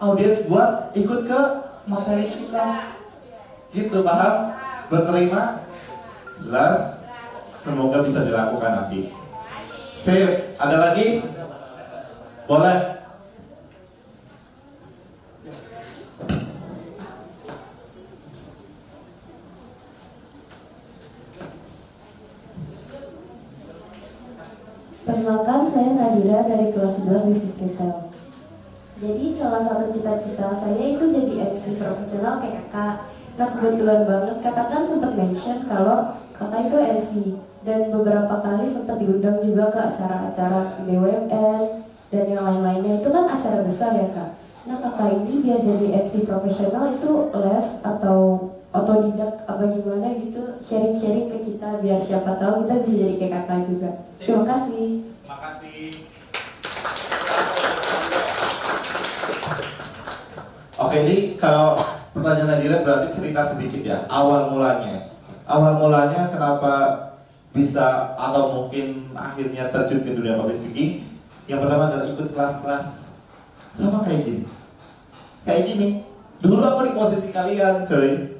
audiens buat ikut ke materi kita. Gitu, paham? Berterima? Jelas? Semoga bisa dilakukan nanti. Sip, ada lagi? Boleh? Perkenalkan, saya Nadira dari kelas 11 Bisnis Retail. Jadi salah satu cita-cita saya itu jadi MC profesional kayak kakak. Nah kebetulan banget kakak kan sempat mention kalau kakak itu MC. Dan beberapa kali sempat diundang juga ke acara-acara BUMN dan yang lain-lainnya. Itu kan acara besar ya kak. Nah kakak ini biar jadi MC profesional itu les atau otodidak apa gimana gitu, sharing-sharing ke kita biar siapa tahu kita bisa jadi kayak kakak juga. Terima kasih. Makasih. Oke, ini kalau pertanyaan Nadira berarti cerita sedikit ya, awal mulanya. Awal mulanya kenapa bisa atau mungkin akhirnya terjun ke dunia public speaking? Yang pertama adalah ikut kelas-kelas sama kayak gini. Kayak gini. Dulu aku di posisi kalian, coy.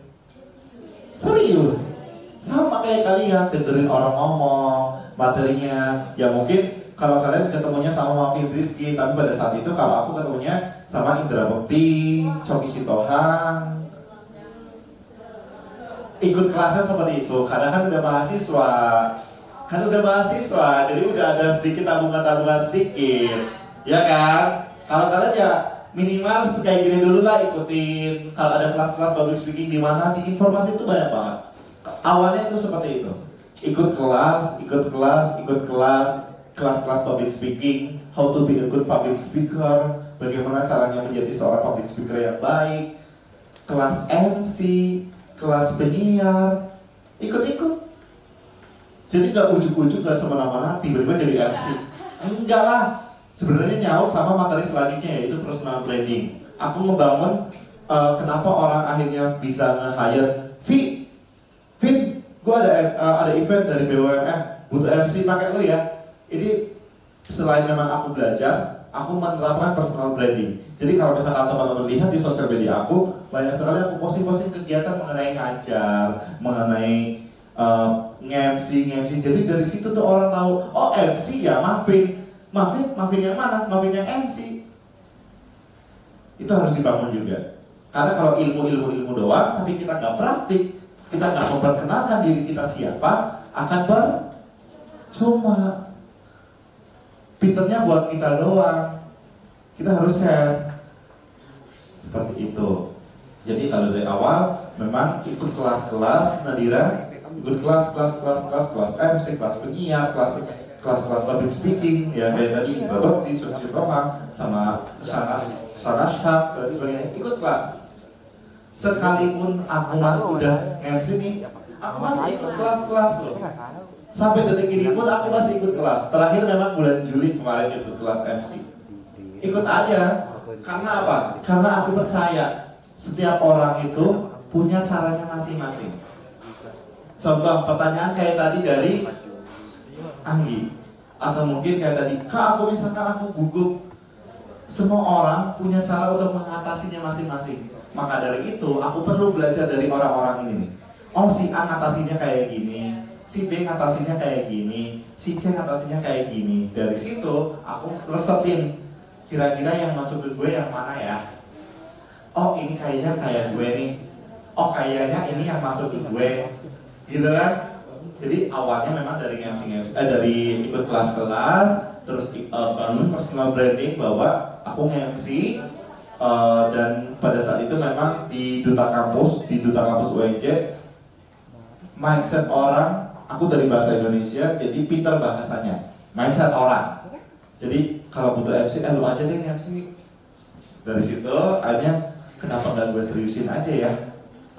Serius. Sama kayak kalian, dengerin orang ngomong, materinya. Ya mungkin kalau kalian ketemunya sama Mafid Rizky, tapi pada saat itu kalau aku ketemunya sama Indra Bekti, Coki Sitohang. Ikut kelasnya seperti itu, karena kan udah mahasiswa, jadi udah ada sedikit tabungan-tabungan sedikit, ya kan? Kalau kalian ya minimal kayak gini dulu lah ikutin. Kalau ada kelas-kelas public speaking di mana di informasi itu banyak banget. Awalnya itu seperti itu, ikut kelas, kelas-kelas public speaking, how to be a good public speaker, bagaimana caranya menjadi seorang public speaker yang baik, kelas MC, kelas penyiar, ikut-ikut. Jadi nggak ujuk-ujuk, nggak semena-mena tiba-tiba jadi MC. Enggak lah. Sebenarnya nyaut sama materi selanjutnya yaitu personal branding. Aku ngebangun kenapa orang akhirnya bisa nge-hire Vin, gue ada event dari BUMN, butuh MC pakai lu ya. Ini selain memang aku belajar, aku menerapkan personal branding. Jadi kalau misalkan teman-teman lihat di sosial media aku, banyak sekali aku posting-posting kegiatan mengenai ngajar, mengenai nge-MC. Jadi dari situ tuh orang tahu, oh MC ya Mafin yang mana? Mafin yang MC. Itu harus dibangun juga. Karena kalau ilmu doang, tapi kita nggak praktik, kita nggak memperkenalkan diri kita siapa, akan percuma. Pinternya buat kita doang. Kita harus share. Seperti itu. Jadi kalau dari awal memang ikut kelas-kelas Nadira, ikut kelas MC, kelas penyiar, kelas public speaking, ya kayak tadi Babak di Cuma sama Sanashab dan sebagainya, ikut kelas. Sekalipun aku masih udah MC nih, aku masih ikut kelas-kelas loh. Sampai detik ini pun aku masih ikut kelas. Terakhir memang bulan Juli kemarin ikut kelas MC. Ikut aja. Karena apa? Karena aku percaya setiap orang itu punya caranya masing-masing. Contoh pertanyaan kayak tadi dari Anggi, atau mungkin kayak tadi, Kak aku misalkan aku gugup. Semua orang punya cara untuk mengatasinya masing-masing. Maka dari itu aku perlu belajar dari orang-orang ini nih. Oh si A ngatasinya kayak gini, si B ngatasinya kayak gini, si C ngatasinya kayak gini. Dari situ aku resepin kira-kira yang masuk ke gue yang mana ya. Oh ini kayaknya kayak gue nih. Oh kayaknya ini yang masuk ke gue. Gitu kan? Jadi awalnya memang dari dari ikut kelas-kelas, terus bangun personal branding bahwa aku nge-MC, dan pada saat itu memang di Duta Kampus UNJ, mindset orang, aku dari bahasa Indonesia, jadi pinter bahasanya, mindset orang. Jadi kalau butuh MC, lu aja deh MC, Dari situ akhirnya kenapa nggak gue seriusin aja ya?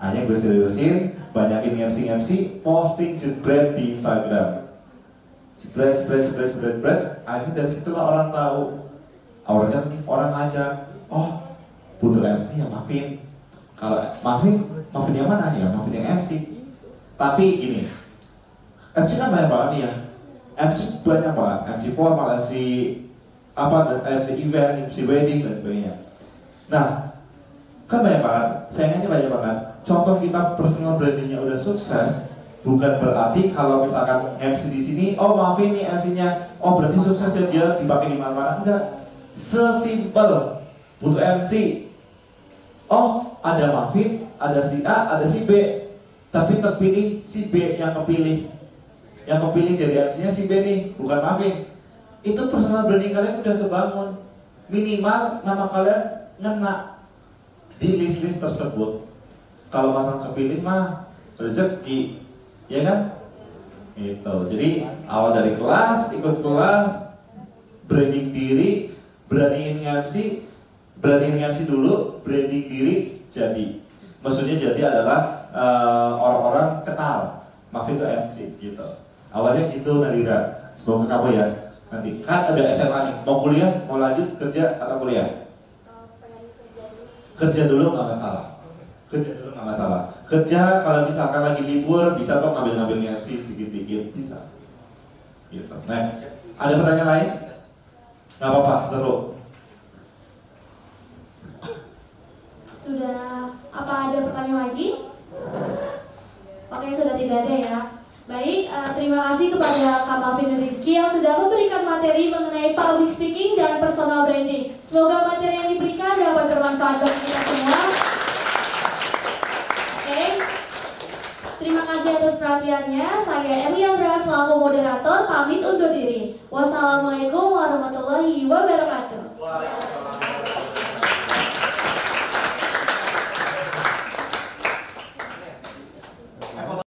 Akhirnya gue seriusin, banyakin MC, posting jebret di Instagram. Jebret. Akhirnya dari situlah orang tahu. Awalnya orang ngajak, oh butuh MC ya Mavin. Kalau Mavin yang mana ya? Mavin yang MC. Tapi gini, MC kan banyak banget nih ya. MC banyak banget, MC formal, MC event, MC wedding dan sebagainya. Nah, kan banyak banget, saingannya banyak banget. Contoh kita personal brandingnya udah sukses, bukan berarti kalau misalkan MC di sini, oh Mavin nih MC-nya, oh berarti sukses ya dia dipakai di mana-mana. Enggak, sesimpel butuh MC. Oh ada Mavin, ada si A, ada si B, tapi terpilih si B yang kepilih. Yang kepilih jadi MC-nya si B nih, bukan Mavin. Itu personal branding kalian udah kebangun. Minimal nama kalian ngena di list-list tersebut. Kalau pasang kepilih mah rezeki, ya kan? Itu. Jadi awal dari kelas, ikut kelas, branding diri, branding MC dulu, branding diri jadi. Maksudnya jadi adalah orang-orang kenal Mavin itu MC gitu. Awalnya gitu Nadira. Semoga kamu ya. Nanti kan ada SMA nih, mau kuliah, mau lanjut kerja atau kuliah? Kerja dulu nggak masalah. Kerja kalau misalkan lagi libur bisa kok ngambil MC sedikit-sedikit bisa. Gitu. Next. Ada pertanyaan lain? Nggak apa-apa, seru. Sudah, apa ada pertanyaan lagi? Oke, sudah tidak ada ya. Baik, terima kasih kepada Kak Mavin Rizky yang sudah memberikan materi mengenai public speaking dan personal branding. Semoga materi yang diberikan dapat bermanfaat bagi kita semua. Oke, terima kasih atas perhatiannya. Saya Eliandra selaku moderator pamit undur diri. Wassalamualaikum warahmatullahi wabarakatuh.